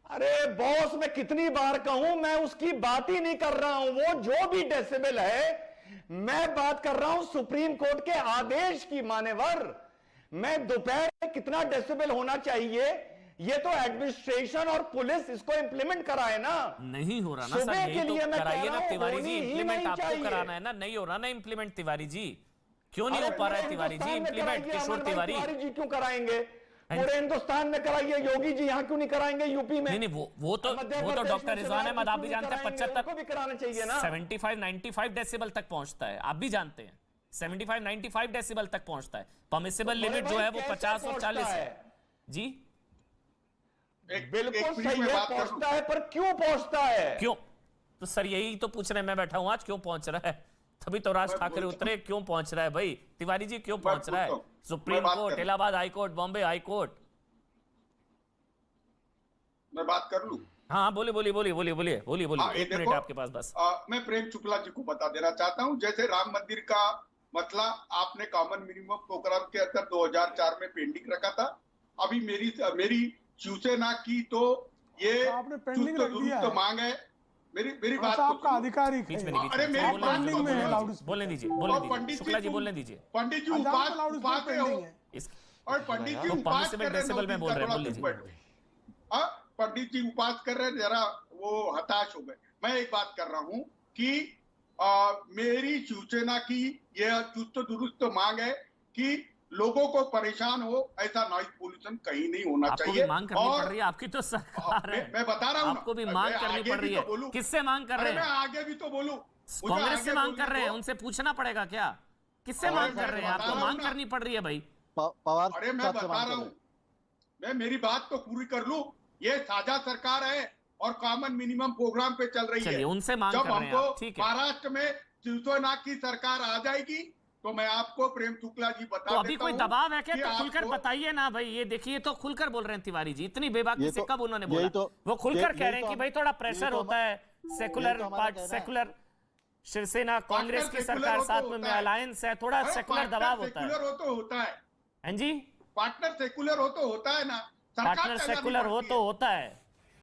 अरे बॉस, मैं कितनी बार कहूं, मैं उसकी बात ही नहीं कर रहा हूं। वो जो भी डेसिबल है, मैं बात कर रहा हूं सुप्रीम कोर्ट के आदेश की मानेवर। मैं दोपहर में कितना डेसिबल होना चाहिए, ये तो एडमिनिस्ट्रेशन और पुलिस इसको इंप्लीमेंट कराए ना। नहीं हो रहा ना सुबह सर, के यही लिए तो मैं कराइए कह ना रहा हूं, तिवारी होनी जी, ही इंप्लीमेंट नहीं आपको चाहिए। कराना है ना, नहीं हो रहा ना इंप्लीमेंट तिवारी जी, क्यों नहीं हो अरे पा रहा है पूरे तिवारी जी हिंदुस्तान में इंप्लीमेंट? कराइए, किशोर अमन भाई, तिवारी जी क्यों कराएंगे? पूरे हिंदुस्तान में कराइए, योगी जी यहाँ क्यों नहीं कराएंगे यूपी में? नहीं, वो तो डॉक्टर रिजवान अहमद आप भी जानते हैं 75 भी कराना चाहिए ना। 75-95 डेसिबल तक पहुंचता है, आप भी जानते हैं 75-95 डेसिबल तक पहुंचता है। परमिसिबल लिमिट जो है वो 50 और 40 है जी। बिल्कुल सही है, पहुंचता है, पर क्यों पहुंचता है? क्यों? तो सर यही तो पूछ रहे हैं, मैं बैठा हूं आज, क्यों पहुंच रहा है? तभी तो राज ठाकरे उतरे, क्यों पहुंच रहा है भाई? तिवारी जी क्यों पहुंच रहा है? Supreme court, Allahabad high court, Bombay high court. मैं बात कर लूं? हाँ बोलिए बोलिए बोलिए बोलिए बोलिए बोलिए बोलिए, एक मिनट आपके पास बस। मैं प्रेम शुक्ला जी को बता देना चाहता हूं, जैसे राम मंदिर का मसला आपने कॉमन मिनिमम प्रोग्राम के अंदर 2004 में पेंडिंग रखा था। अभी मेरी शिवसेना की तो ये आपने पेंडिंग रख दिया है। मांग है। मेरी बात आपका आधिकारिक है। अरे मेरी पेंडिंग में है लाउड बोलने दीजिए, शुक्ला जी बोलने दीजिए। पंडित जी उपास हो और पंडित जी उपास कर रहे में बोल रहे हैं, पंडित जी उपास कर रहे हैं, जरा वो हताश हो गए। मैं एक बात कर रहा हूं कि मेरी शिवसेना की यह चुस्त दुरुस्त मांग है कि लोगों को परेशान हो ऐसा नॉइज पोल्यूशन कहीं नहीं होना आपको चाहिए। भी मांग करनी पड़ रही है, आपकी तो सरकार है। मैं बता रहा हूं, आपको भी मांग करनी पड़ रही है। किससे मांग कर रहे हैं? मैं आगे भी तो बोलूं, कांग्रेस से मांग कर रहे हैं, उनसे पूछना पड़ेगा क्या? किससे मांग कर रहे हैं? आपको मांग करनी पड़ रही है भाई। पवार, अरे मैं बता रहा हूँ, मैं मेरी बात तो पूरी कर लूं। ये साझा सरकार है और कॉमन मिनिमम प्रोग्राम पे चल रही है। उनसे मांग जब कर रहे हैं आप, ठीक हमको है। महाराष्ट्र में शिवसेना की सरकार आ जाएगी तो मैं आपको प्रेम शुक्ला जी बता तो अभी कोई दबाव है क्या? तो खुलकर बताइए ना भाई। ये देखिए तो खुलकर बोल रहे हैं तिवारी जी, इतनी बेबाकी से कब उन्होंने बोला? वो खुलकर कह रहे हैं कि भाई थोड़ा प्रेशर होता है, सेकुलर शिवसेना कांग्रेस की सरकार साथ में अलायंस है, थोड़ा सेकुलर दबाव होता है। होता है हाँ जी, पार्टनर सेकुलर हो तो होता है ना, पार्टनर सेकुलर हो तो होता है।